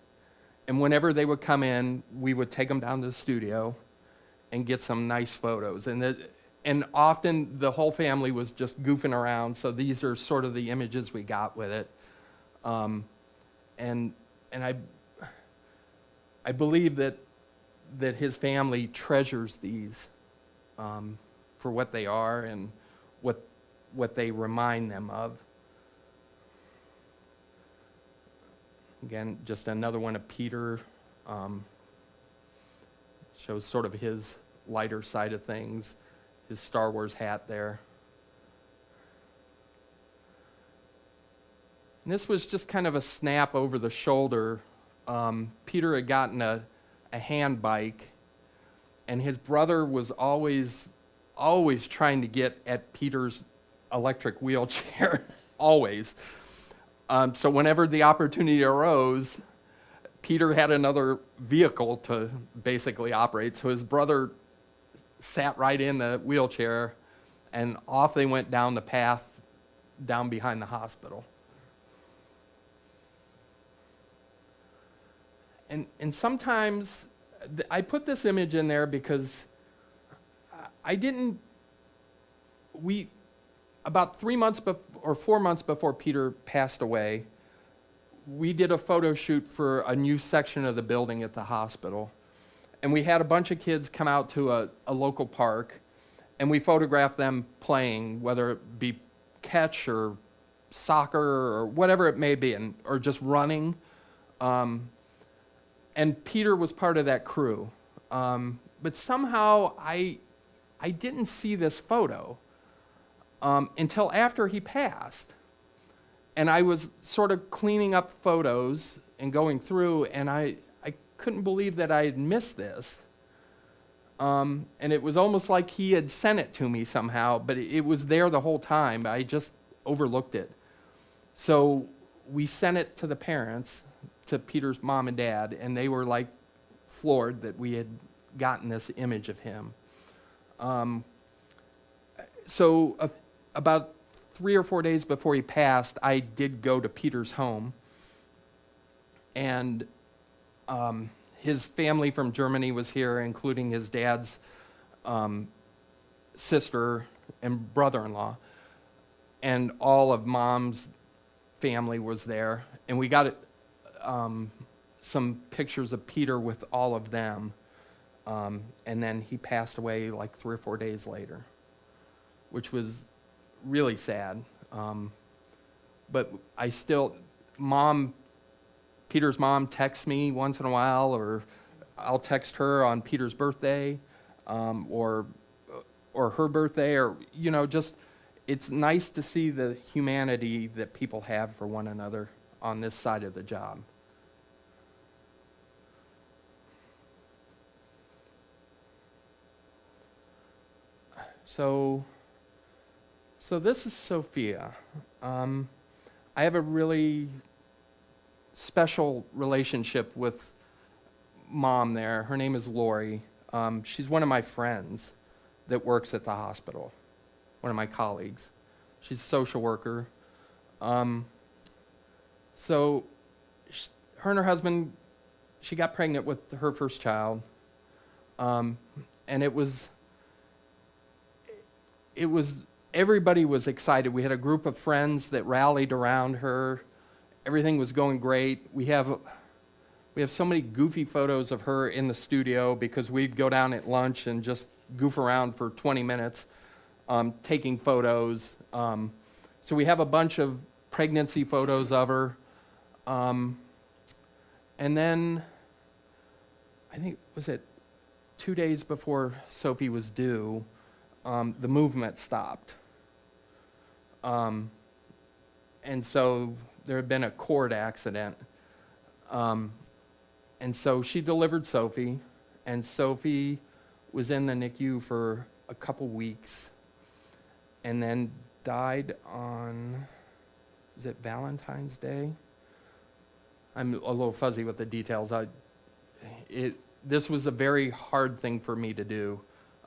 And whenever they would come in, we would take them down to the studio and get some nice photos. And often the whole family was just goofing around, so these are sort of the images we got with it. And I believe that his family treasures these for what they are and what they remind them of. Again, just another one of Peter. Shows sort of his lighter side of things, his Star Wars hat there. And this was just kind of a snap over the shoulder. Peter had gotten a hand bike, and his brother was always trying to get at Peter's electric wheelchair, always. So whenever the opportunity arose, Peter had another vehicle to basically operate, so his brother sat right in the wheelchair, and off they went down the path down behind the hospital. And sometimes, I put this image in there because about 3 months or 4 months before Peter passed away, we did a photo shoot for a new section of the building at the hospital. And we had a bunch of kids come out to a local park, and we photographed them playing, whether it be catch or soccer or whatever it may be, or just running. And Peter was part of that crew. But somehow I I didn't see this photo until after he passed. And I was sort of cleaning up photos and going through, and I couldn't believe that I had missed this. And it was almost like he had sent it to me somehow, but it was there the whole time. I just overlooked it. So we sent it to the parents, to Peter's mom and dad, and they were like floored that we had gotten this image of him. About 3 or 4 days before he passed, I did go to Peter's home, and his family from Germany was here, including his dad's sister and brother-in-law, and all of Mom's family was there, and we got some pictures of Peter with all of them, and then he passed away like 3 or 4 days later, which was really sad. But I still, Peter's mom texts me once in a while, or I'll text her on Peter's birthday, or her birthday, or, just, it's nice to see the humanity that people have for one another on this side of the job. So this is Sophia. I have a really special relationship with Mom there. Her name is Lori. She's one of my friends that works at the hospital, one of my colleagues. She's a social worker. Her and her husband, she got pregnant with her first child, and it was everybody was excited. We had a group of friends that rallied around her. Everything was going great. We have so many goofy photos of her in the studio because we'd go down at lunch and just goof around for 20 minutes taking photos. So we have a bunch of pregnancy photos of her. And then, I think, was it 2 days before Sophie was due, the movement stopped. And so there had been a cord accident. And so she delivered Sophie, and Sophie was in the NICU for a couple weeks, and then died on, is it Valentine's Day? I'm a little fuzzy with the details. This was a very hard thing for me to do,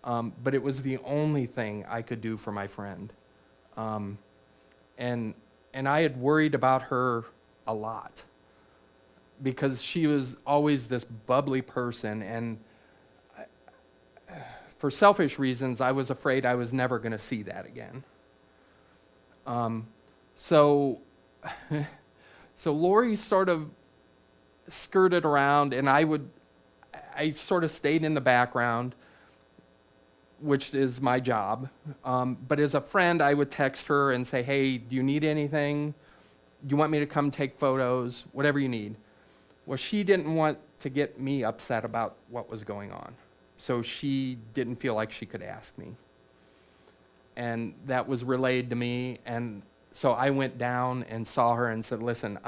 but it was the only thing I could do for my friend. And I had worried about her a lot because she was always this bubbly person, and for selfish reasons, I was afraid I was never going to see that again. So Lori sort of skirted around, and I sort of stayed in the background, which is my job. But as a friend, I would text her and say, hey, do you need anything? Do you want me to come take photos? Whatever you need. Well, she didn't want to get me upset about what was going on. So she didn't feel like she could ask me. And that was relayed to me, and so I went down and saw her and said, listen,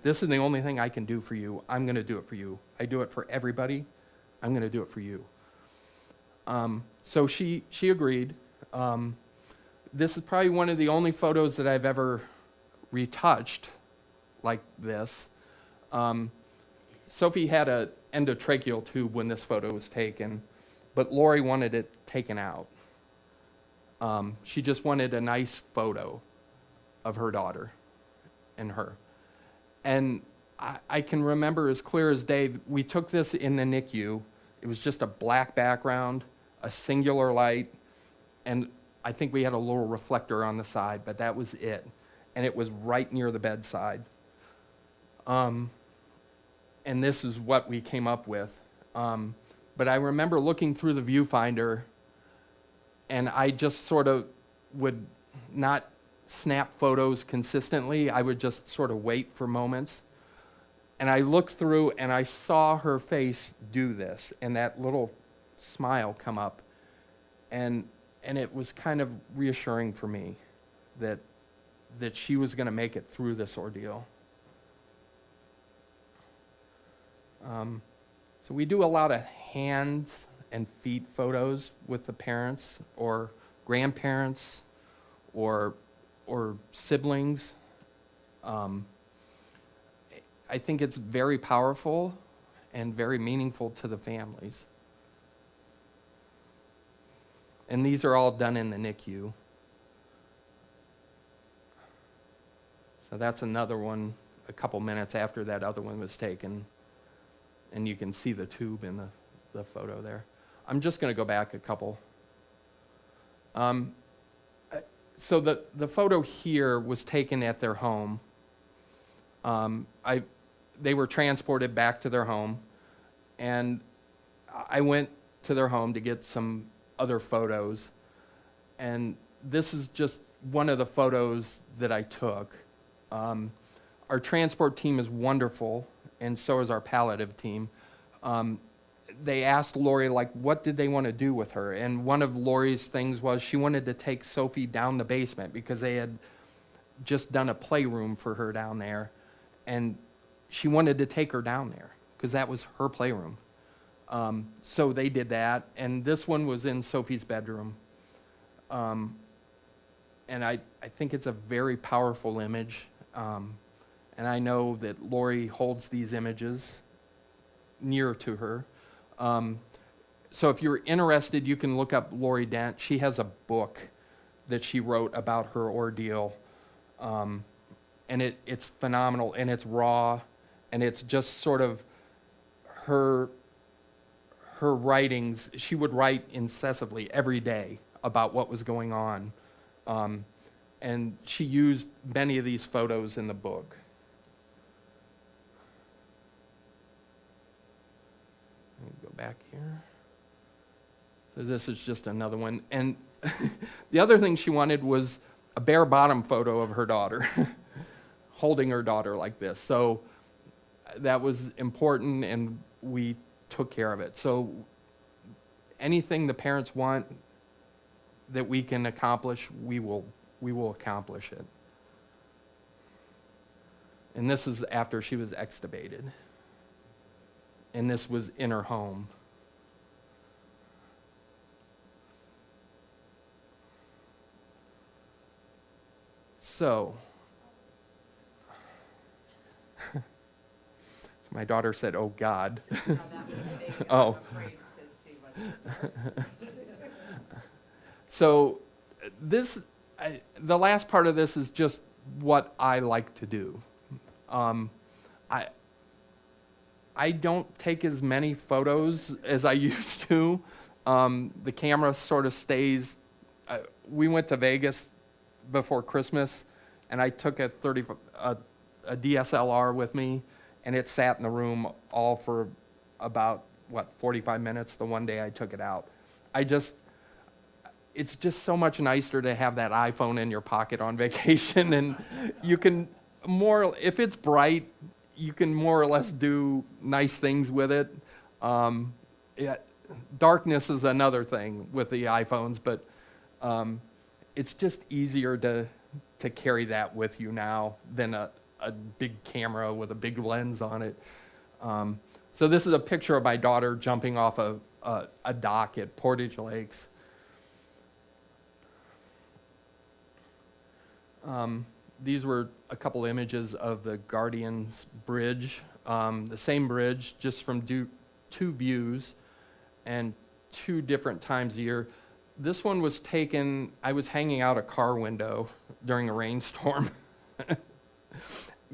this is the only thing I can do for you. I'm going to do it for you. I do it for everybody. I'm going to do it for you. So she agreed. This is probably one of the only photos that I've ever retouched like this. Sophie had an endotracheal tube when this photo was taken, but Lori wanted it taken out. She just wanted a nice photo of her daughter and her. And I can remember as clear as day, we took this in the NICU. It was just a black background, a singular light, and I think we had a little reflector on the side, but that was it. And it was right near the bedside. And this is what we came up with. But I remember looking through the viewfinder, and I just sort of would not snap photos consistently. I would just sort of wait for moments. And I looked through, and I saw her face do this, and that little smile come up. And it was kind of reassuring for me that she was going to make it through this ordeal. So we do a lot of hands and feet photos with the parents or grandparents or siblings. I think it's very powerful and very meaningful to the families. And these are all done in the NICU. So that's another one a couple minutes after that other one was taken. And you can see the tube in the photo there. I'm just going to go back a couple. So the photo here was taken at their home. They were transported back to their home, and I went to their home to get some other photos. And this is just one of the photos that I took. Our transport team is wonderful, and so is our palliative team. They asked Lori, like, what did they want to do with her? And one of Lori's things was she wanted to take Sophie down the basement because they had just done a playroom for her down there. And she wanted to take her down there because that was her playroom. So they did that. And this one was in Sophie's bedroom. And I think it's a very powerful image. And I know that Lori holds these images near to her. So if you're interested, you can look up Lori Dent. She has a book that she wrote about her ordeal. And it's phenomenal, and it's raw, and it's just sort of her writings. She would write incessantly every day about what was going on. And she used many of these photos in the book. Let me go back here. So this is just another one. And the other thing she wanted was a bare bottom photo of her daughter, holding her daughter like this. So that was important, and we took care of it. So anything the parents want that we can accomplish, we will accomplish it. And this is after she was extubated. And this was in her home. So my daughter said, "Oh God." No, that was big. Oh. I'm afraid to see what's So the last part of this is just what I like to do. I don't take as many photos as I used to. The camera sort of stays. We went to Vegas before Christmas, and I took a DSLR with me, and it sat in the room all for about 45 minutes the one day I took it out. It's just so much nicer to have that iPhone in your pocket on vacation, and you can if it's bright, you can more or less do nice things with it. Darkness is another thing with the iPhones, but it's just easier to carry that with you now than a big camera with a big lens on it. So this is a picture of my daughter jumping off a dock at Portage Lakes. These were a couple images of the Guardians Bridge, the same bridge, just from two views and two different times a year. This one was taken, I was hanging out a car window during a rainstorm,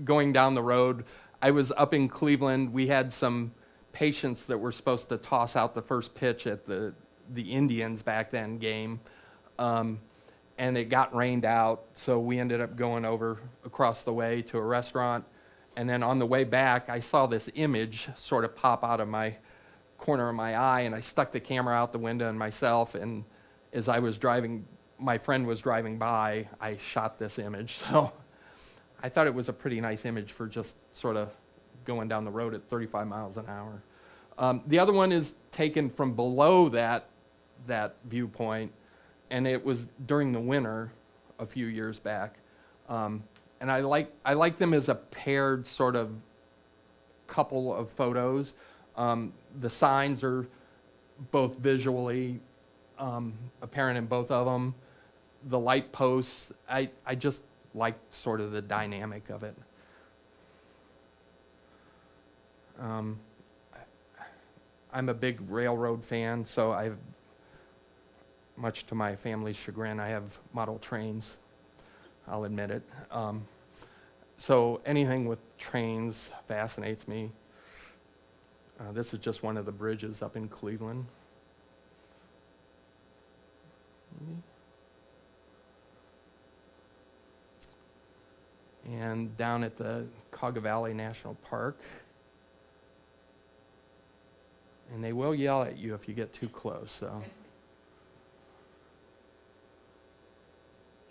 going down the road. I was up in Cleveland. We had some patients that were supposed to toss out the first pitch at the Indians back then game. And it got rained out, so we ended up going over across the way to a restaurant. And then on the way back, I saw this image sort of pop out of my corner of my eye, and I stuck the camera out the window and myself, and as I was driving, my friend was driving by, I shot this image. So I thought it was a pretty nice image for just sort of going down the road at 35 miles an hour. The other one is taken from below that that viewpoint, and it was during the winter a few years back. And I like them as a paired sort of couple of photos. The signs are both visually apparent in both of them. The light posts, I just like sort of the dynamic of it. I'm a big railroad fan, so I've, much to my family's chagrin, I have model trains. I'll admit it. So anything with trains fascinates me. This is just one of the bridges up in Cleveland. And down at the Cauga Valley National Park. And they will yell at you if you get too close, so.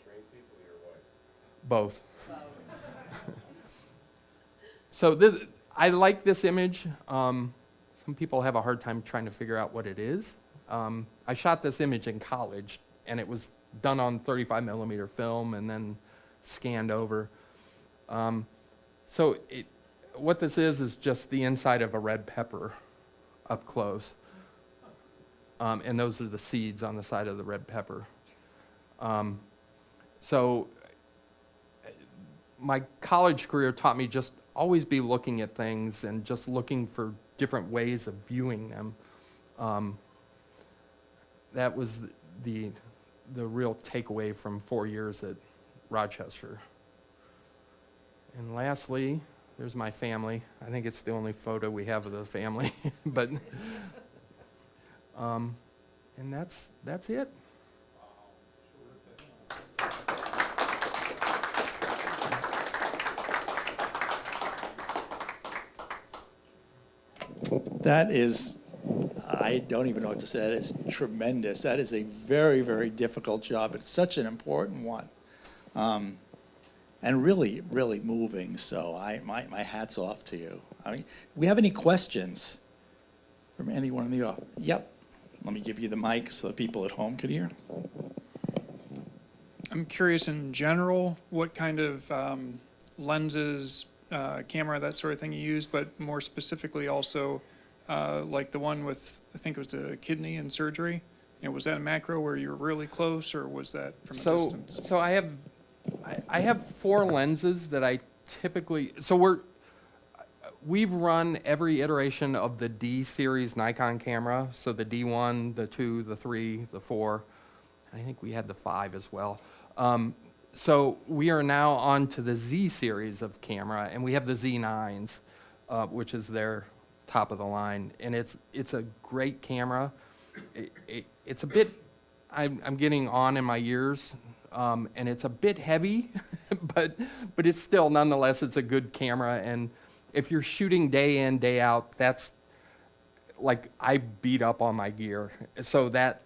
Train people or what? Both. So this, I like this image. Some people have a hard time trying to figure out what it is. I shot this image in college, and it was done on 35 millimeter film and then scanned over. So what this is just the inside of a red pepper up close. And those are the seeds on the side of the red pepper. So my college career taught me just always be looking at things and just looking for different ways of viewing them. That was the real takeaway from 4 years at Rochester. And lastly, there's my family. I think it's the only photo we have of the family, but and that's it. That is, I don't even know what to say. That is tremendous. That is a very, very difficult job. It's such an important one. And really, really moving. So my hat's off to you. I mean, do we have any questions from anyone in the audience? Yep. Let me give you the mic so the people at home can hear. I'm curious in general what kind of lenses, camera, that sort of thing you use, but more specifically also like the one with, I think it was a kidney and surgery. You know, was that a macro where you were really close, or was that from a distance? So I have 4 lenses that I typically, so we've run every iteration of the D series Nikon camera. So the D1, the 2, the 3, the 4. I think we had the 5 as well. So we are now on to the Z series of camera, and we have the Z9s, which is their top of the line. And it's a great camera. It's a bit, I'm getting on in my years, and it's a bit heavy, but it's still, nonetheless, it's a good camera. And if you're shooting day in, day out, that's like, I beat up on my gear. So that,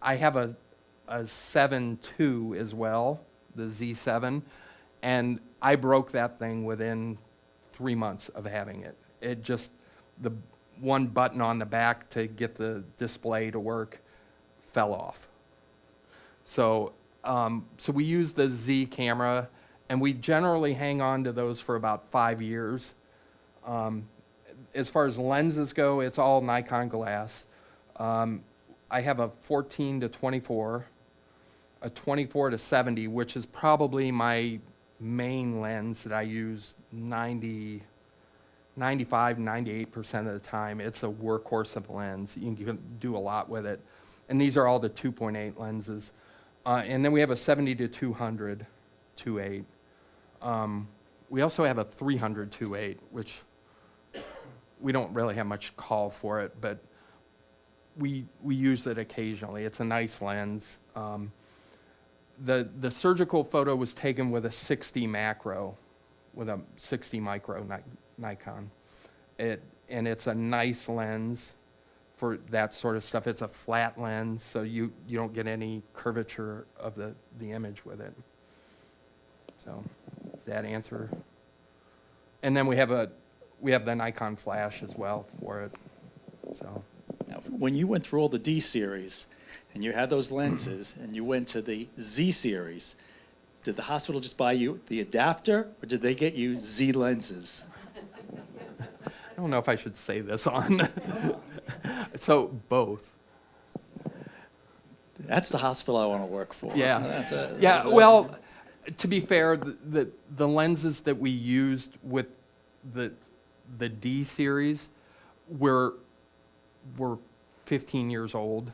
I have a 7 II as well, the Z7, and I broke that thing within 3 months of having it. It just, the one button on the back to get the display to work fell off. So we use the Z camera, and we generally hang on to those for about 5 years. As far as lenses go, it's all Nikon glass. I have a 14 to 24, a 24 to 70, which is probably my main lens that I use 95, 98% of the time. It's a workhorse of a lens. You can do a lot with it. And these are all the 2.8 lenses. And then we have a 70 to 200 2.8. We also have a 300 2.8, which we don't really have much call for it, but we use it occasionally. It's a nice lens. The surgical photo was taken with a 60 macro, with a 60 micro Nikon. And it's a nice lens for that sort of stuff. It's a flat lens, so you don't get any curvature of the image with it. So, does that answer? And then we have the Nikon flash as well for it. So, Now, when you went through all the D series, and you had those lenses and you went to the Z series, did the hospital just buy you the adapter or did they get you Z lenses? I don't know if I should say this on. So both. That's the hospital I want to work for. Yeah. That's Yeah, well, to be fair, the lenses that we used with the D series were 15 years old,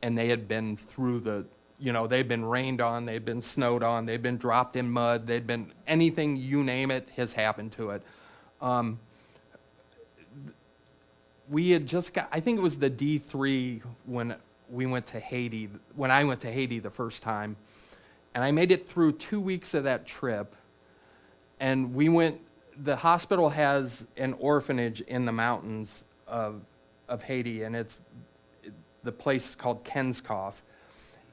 and they had been through they'd been rained on, they'd been snowed on, they'd been dropped in mud, they'd been, anything you name it has happened to it. We had just got, I think it was the D3 when we went to Haiti, when I went to Haiti the first time, and I made it through 2 weeks of that trip, and the hospital has an orphanage in the mountains of Haiti, and the place is called Kenskoff,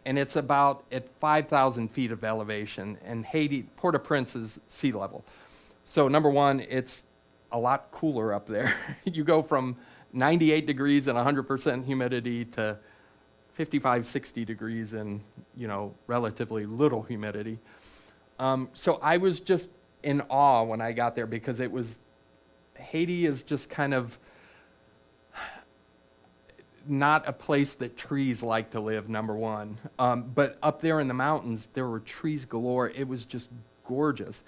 and it's about at 5,000 feet of elevation, and Haiti, Port-au-Prince is sea level. So number one, it's a lot cooler up there. You go from 98 degrees and 100% humidity to 55, 60 degrees and, relatively little humidity. So I was just in awe when I got there because Haiti is just kind of not a place that trees like to live, number one. But up there in the mountains, there were trees galore. It was just gorgeous.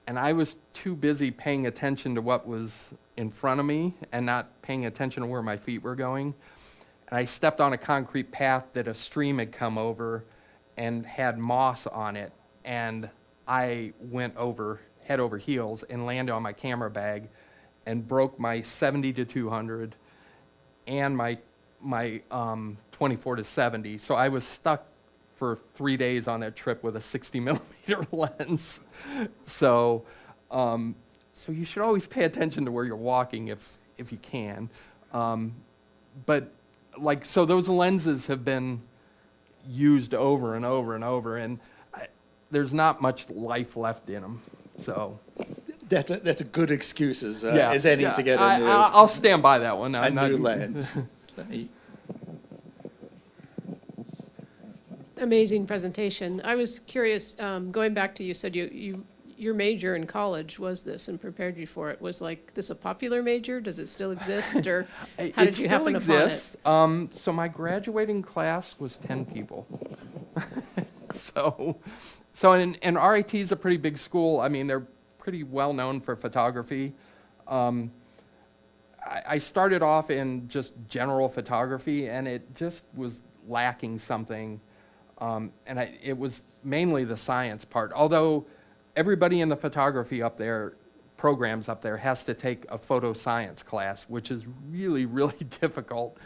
And I was too busy paying attention to what was in front of me and not paying attention to where my feet were going. And I stepped on a concrete path that a stream had come over and had moss on it. And I went head over heels and landed on my camera bag and broke my 70-200 and my 24-70. So I was stuck for 3 days on that trip with a 60 millimeter lens. So you should always pay attention to where you're walking if you can. But so those lenses have been used over and over and over, and there's not much life left in them. So that's a good excuse as any to get a new, I'll stand by that one. a new lens. Let me. Amazing presentation. I was curious, going back to, you said your major in college was this and prepared you for it. Was this a popular major? Does it still exist, or how did you happen upon it? So my graduating class was 10 people. So and RIT is a pretty big school. I mean, they're pretty well known for photography. I started off in just general photography, and it just was lacking something. It was mainly the science part, although everybody in the photography programs up there has to take a photo science class, which is really, really difficult.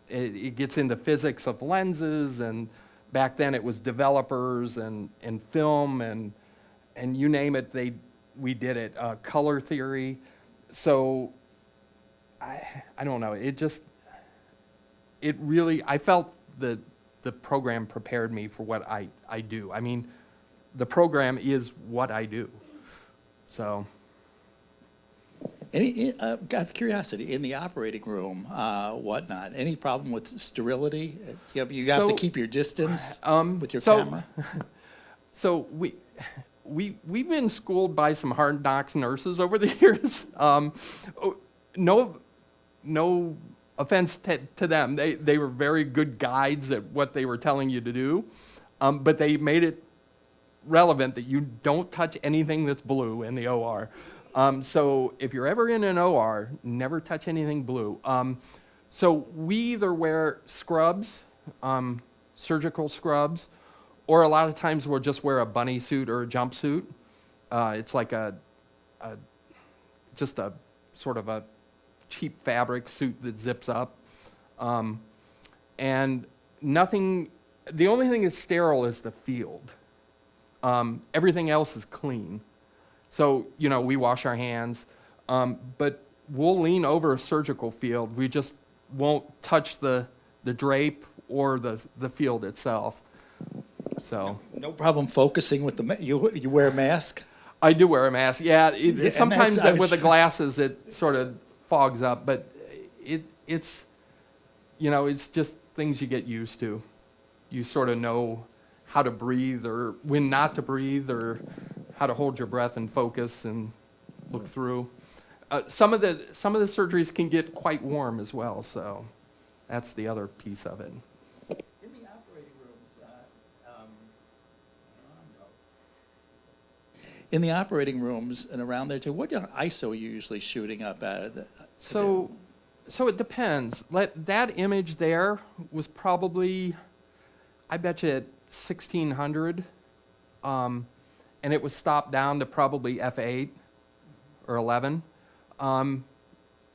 It gets into physics of lenses, and back then it was developers and film and you name it, we did it, color theory. So I don't know, I felt the program prepared me for what I do. I mean, the program is what I do. So. Out of curiosity, in the operating room, whatnot, any problem with sterility? You have to keep your distance with your camera? So we've been schooled by some hard knocks nurses over the years. No offense to them. They were very good guides at what they were telling you to do, but they made it relevant that you don't touch anything that's blue in the OR. So if you're ever in an OR, never touch anything blue. So we either wear scrubs, surgical scrubs, or a lot of times we'll just wear a bunny suit or a jumpsuit. It's like just a sort of a cheap fabric suit that zips up. And the only thing that's sterile is the field. Everything else is clean. So, we wash our hands, but we'll lean over a surgical field. We just won't touch the drape or the field itself. So. No problem focusing with you wear a mask? I do wear a mask. Yeah, sometimes with the sure. glasses it sort of fogs up, but it's just things you get used to. You sort of know how to breathe or when not to breathe or how to hold your breath and focus and look through. Some of the surgeries can get quite warm as well, so that's the other piece of it. In the operating rooms, in the operating rooms and around there too, what ISO are you usually shooting up at? So it depends. That image there was probably, I bet you, at 1600, and it was stopped down to probably f8 or 11.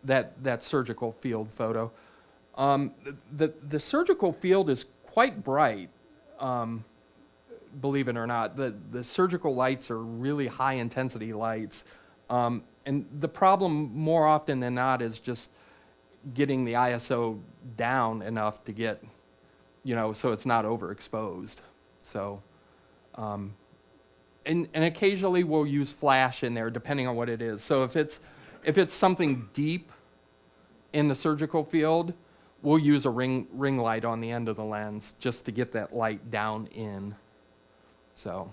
That surgical field photo. The surgical field is quite bright, believe it or not. The surgical lights are really high intensity lights. And the problem more often than not is just getting the ISO down enough to get, so it's not overexposed. So, and occasionally we'll use flash in there depending on what it is. So if it's something deep in the surgical field, we'll use a ring light on the end of the lens just to get that light down in. So.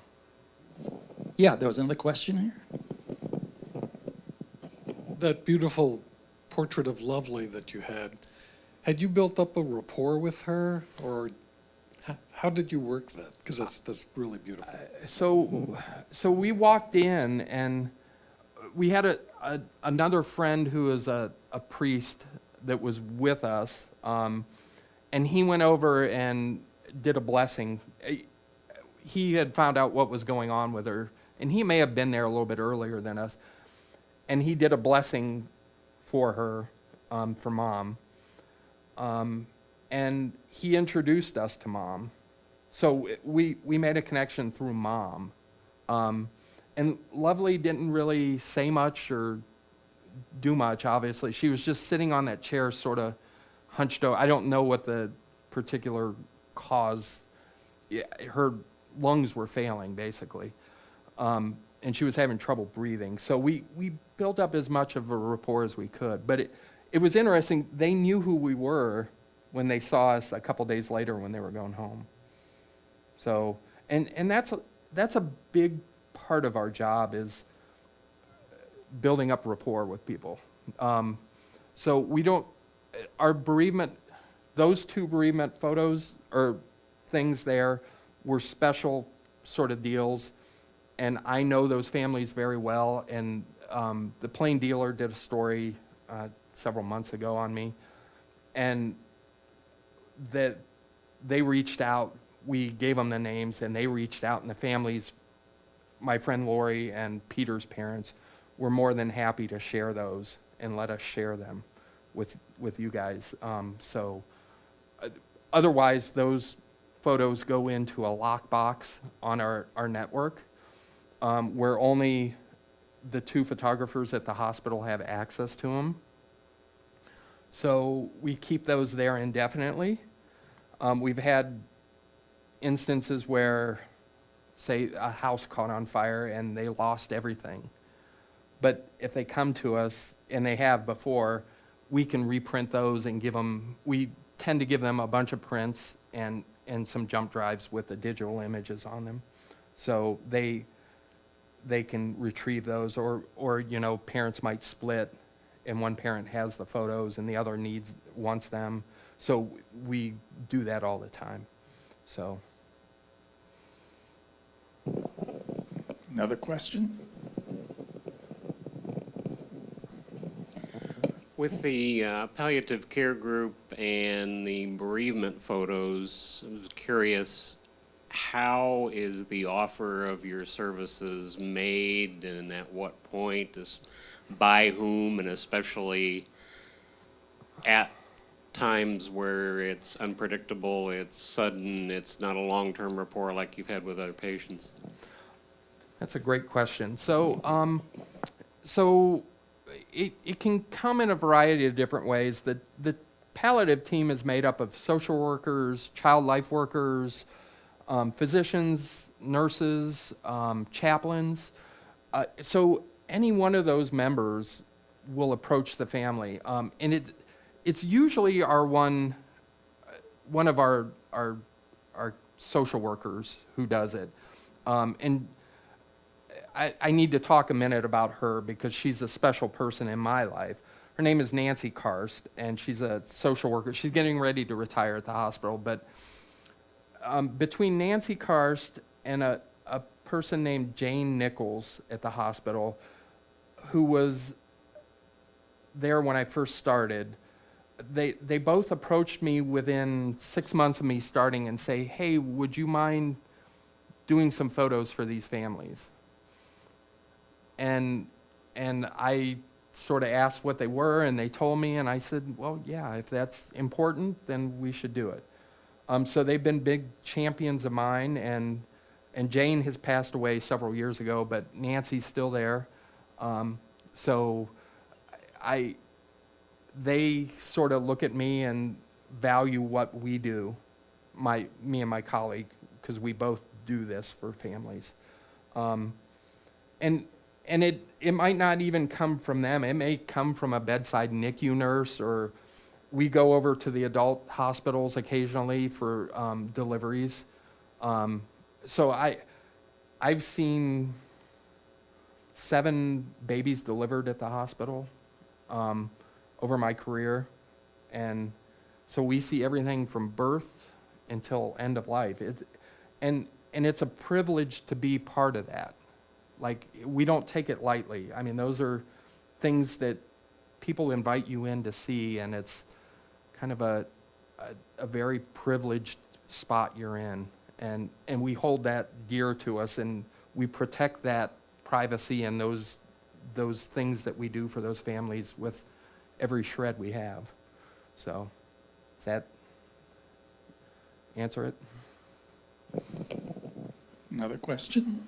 Yeah, there was another question here. That beautiful portrait of Lovely that you had you built up a rapport with her, or how did you work that? Because that's really beautiful. So we walked in and we had another friend who is a priest that was with us, and he went over and did a blessing. He had found out what was going on with her, and he may have been there a little bit earlier than us, and he did a blessing for her, for Mom, and he introduced us to Mom. So we made a connection through Mom. And Lovely didn't really say much or do much, obviously. She was just sitting on that chair sort of hunched over. I don't know what the particular cause. Her lungs were failing, basically. And she was having trouble breathing. So we built up as much of a rapport as we could. But it was interesting. They knew who we were when they saw us a couple days later when they were going home. So, and that's a big part of our job, is building up rapport with people. So we don't, our bereavement, those two bereavement photos or things there were special sort of deals, and I know those families very well, and the Plain Dealer did a story several months ago on me, and that they reached out, we gave them the names, and they reached out, and the families, my friend Lori and Peter's parents, were more than happy to share those and let us share them with you guys. Otherwise, those photos go into a lockbox on our network, where only the two photographers at the hospital have access to them. So we keep those there indefinitely. We've had instances where, say, a house caught on fire and they lost everything. But if they come to us, and they have before, we can reprint those and give them, we tend to give them a bunch of prints and some jump drives with the digital images on them. So they can retrieve those, or parents might split and one parent has the photos and the other wants them. So we do that all the time. So. Another question? With the palliative care group and the bereavement photos, I was curious, how is the offer of your services made, and at what point, by whom, and especially at times where it's unpredictable, it's sudden, it's not a long-term rapport like you've had with other patients? That's a great question. So it can come in a variety of different ways. The palliative team is made up of social workers, child life workers, physicians, nurses, chaplains. So any one of those members will approach the family. And it's usually our one one of our social workers who does it. And I need to talk a minute about her because she's a special person in my life. Her name is Nancy Karst, and she's a social worker. She's getting ready to retire at the hospital, but between Nancy Karst and a person named Jane Nichols at the hospital, who was there when I first started, they both approached me within 6 months of me starting and say, hey, would you mind doing some photos for these families? And I sort of asked what they were, and they told me, and I said, well, yeah, if that's important, then we should do it. So they've been big champions of mine, and Jane has passed away several years ago, but Nancy's still there. So they sort of look at me and value what we do, me and my colleague, because we both do this for families. And it might not even come from them. It may come from a bedside NICU nurse, or we go over to the adult hospitals occasionally for deliveries. So I've seen 7 babies delivered at the hospital over my career. And so we see everything from birth until end of life. And it's a privilege to be part of that. Like, we don't take it lightly. I mean, those are things that people invite you in to see, and it's kind of a very privileged spot you're in. And we hold that dear to us, and we protect that privacy and those things that we do for those families with every shred we have. So, does that answer it? Another question?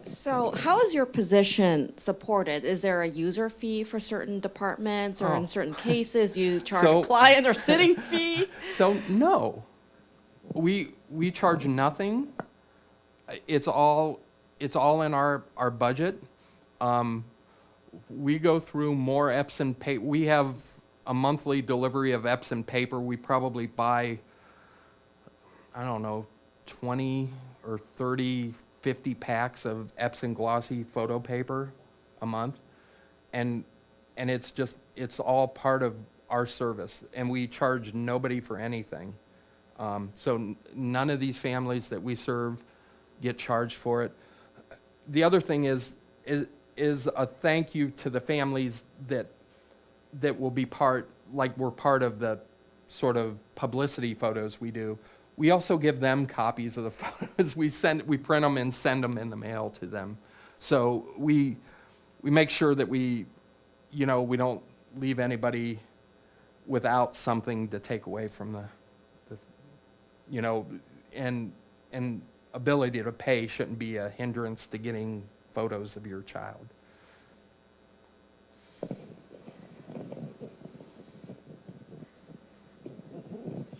So how is your position supported? Is there a user fee for certain departments, or Oh. in certain cases you charge So- a client or sitting fee? So, no. We charge nothing. It's all in our budget. We go through more Epson paper. We have a monthly delivery of Epson paper. We probably buy, I don't know, 20 or 30, 50 packs of Epson glossy photo paper a month. And it's all part of our service. And we charge nobody for anything. So none of these families that we serve get charged for it. The other thing is a thank you to the families that will be we're part of the sort of publicity photos we do. We also give them copies of the photos. We print them and send them in the mail to them. So we make sure that we don't leave anybody without something to take away from the and ability to pay shouldn't be a hindrance to getting photos of your child.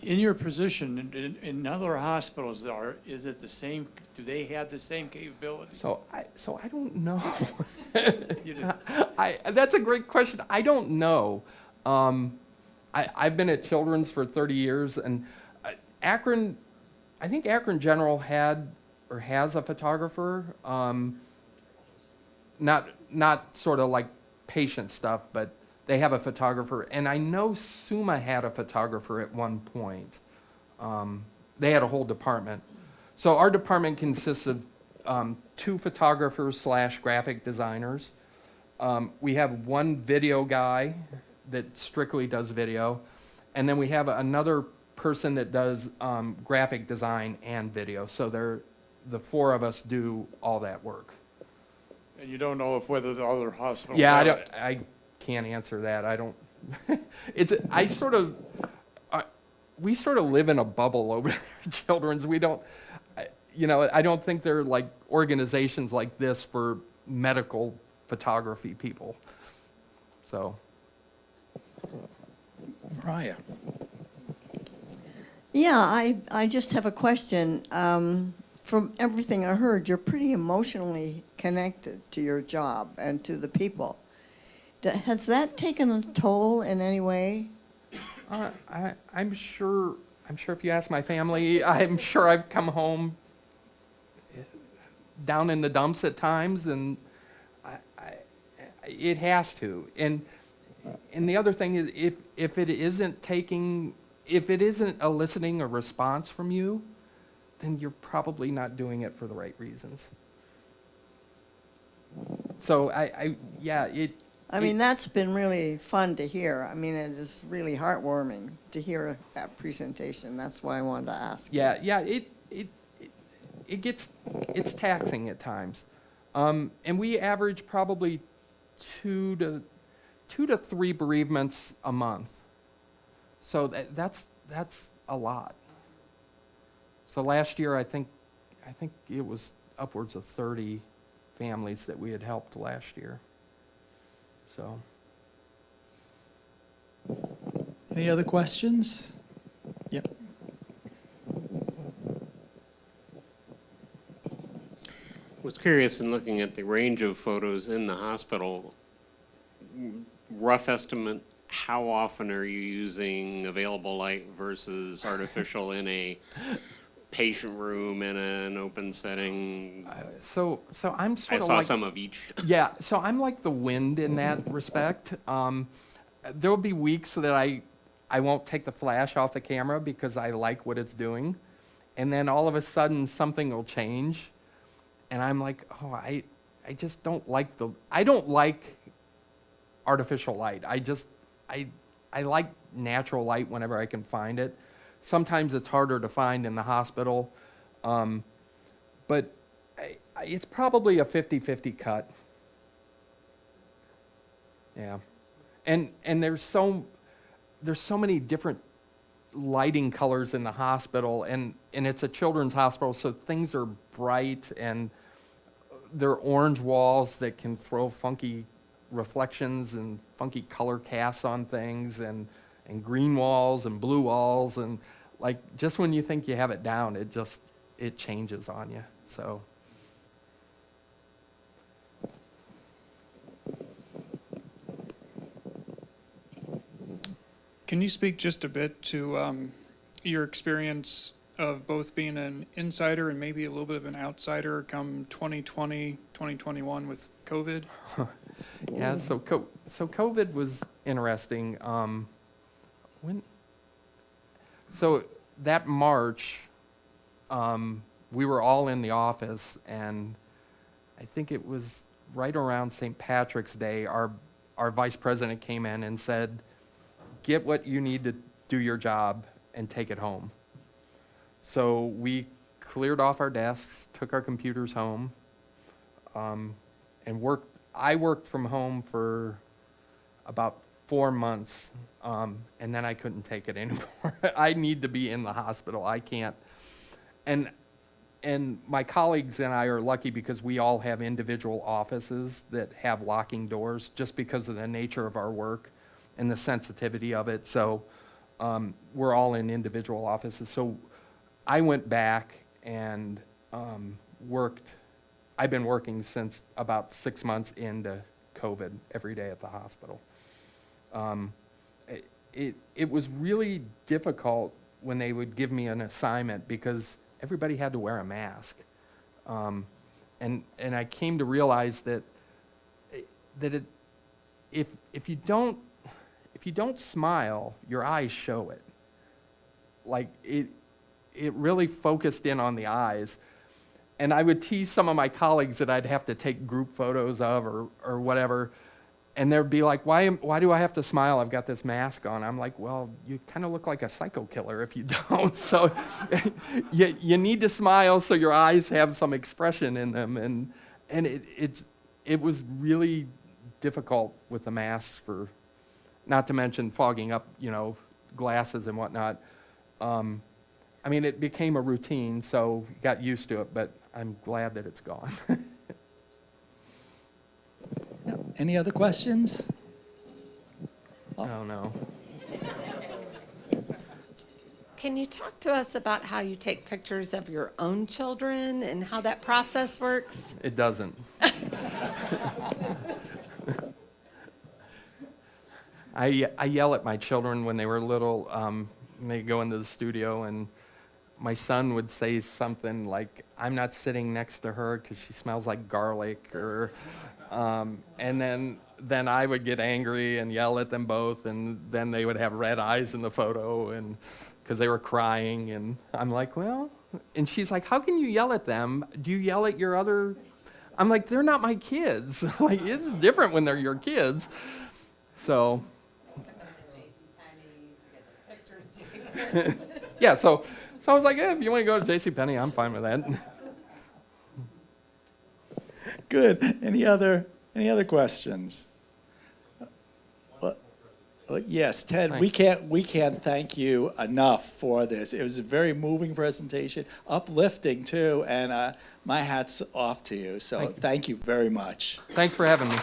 In your position, in other hospitals, is it the same, do they have the same capabilities? So I don't know. You do. That's a great question. I don't know. I've been at Children's for 30 years, and Akron, I think Akron General had or has a photographer. Not sort of like patient stuff, but they have a photographer. And I know SUMA had a photographer at one point. They had a whole department. So our department consists of 2 photographers / graphic designers. We have one video guy that strictly does video. And then we have another person that does graphic design and video. So the 4 of us do all that work. And you don't know whether the other hospitals Yeah, have it? I can't answer that. I don't. We sort of live in a bubble over there at Children's. We don't, I don't think they're like organizations like this for medical photography people. So. Mariah? Yeah, I just have a question. From everything I heard, you're pretty emotionally connected to your job and to the people. Has that taken a toll in any way? I'm sure if you ask my family, I'm sure I've come home down in the dumps at times, and it has to. And the other thing is, if it isn't eliciting a response from you, then you're probably not doing it for the right reasons. So I mean, that's been really fun to hear. I mean, it is really heartwarming to hear that presentation. That's why I wanted to ask. It's taxing at times. And we average probably two to three bereavements a month. So that's a lot. So last year, I think it was upwards of 30 families that we had helped last year. So. Any other questions? Yep. Was curious in looking at the range of photos in the hospital, rough estimate, how often are you using available light versus artificial in a patient room in an open setting? So I'm I sort of saw like, some of each. yeah, so I'm like the wind in that respect. There will be weeks that I won't take the flash off the camera because I like what it's doing. And then all of a sudden something will change. And I'm like, oh, I just don't like I don't like artificial light. I like natural light whenever I can find it. Sometimes it's harder to find in the hospital. But it's probably a 50-50 cut. Yeah. And there's so many different lighting colors in the hospital, and it's a children's hospital, so things are bright, and there are orange walls that can throw funky reflections and funky color casts on things, and green walls and blue walls, and like just when you think you have it down, it changes on you. So. Can you speak just a bit to your experience of both being an insider and maybe a little bit of an outsider come 2020, 2021 with COVID? Yeah, so COVID was interesting. So that March, we were all in the office, and I think it was right around St. Patrick's Day, our vice president came in and said, get what you need to do your job and take it home. So we cleared off our desks, took our computers home, and worked. I worked from home for about 4 months, and then I couldn't take it anymore. I need to be in the hospital. I can't. And my colleagues and I are lucky because we all have individual offices that have locking doors just because of the nature of our work and the sensitivity of it. So we're all in individual offices. So I went back and worked. I've been working since about 6 months into COVID every day at the hospital. It was really difficult when they would give me an assignment because everybody had to wear a mask. And I came to realize that if you don't smile, your eyes show it. Like it really focused in on the eyes. And I would tease some of my colleagues that I'd have to take group photos of or whatever. And they'd be like, why do I have to smile? I've got this mask on. I'm like, well, you kind of look like a psycho killer if you don't. So you need to smile so your eyes have some expression in them. And it was really difficult with the masks, for not to mention fogging up, glasses and whatnot. I mean, it became a routine, so got used to it, but I'm glad that it's gone. Any other questions? Oh, no. Can you talk to us about how you take pictures of your own children and how that process works? It doesn't. I yell at my children when they were little, and they go into the studio, and my son would say something like, "I'm not sitting next to her because she smells like garlic," or, and then I would get angry and yell at them both, and then they would have red eyes in the photo, and because they were crying, and I'm like, well, and she's like, "How can you yell at them? Do you yell at your other?" I'm like, "They're not my kids." Like, it's different when they're your kids. So, yeah, so I was like, yeah, if you want to go to JCPenney, I'm fine with that. Good. Any other questions? Yes, Ted, we can't thank you enough for this. It was a very moving presentation, uplifting too, and my hat's off to you. So thank you very much. Thanks for having me.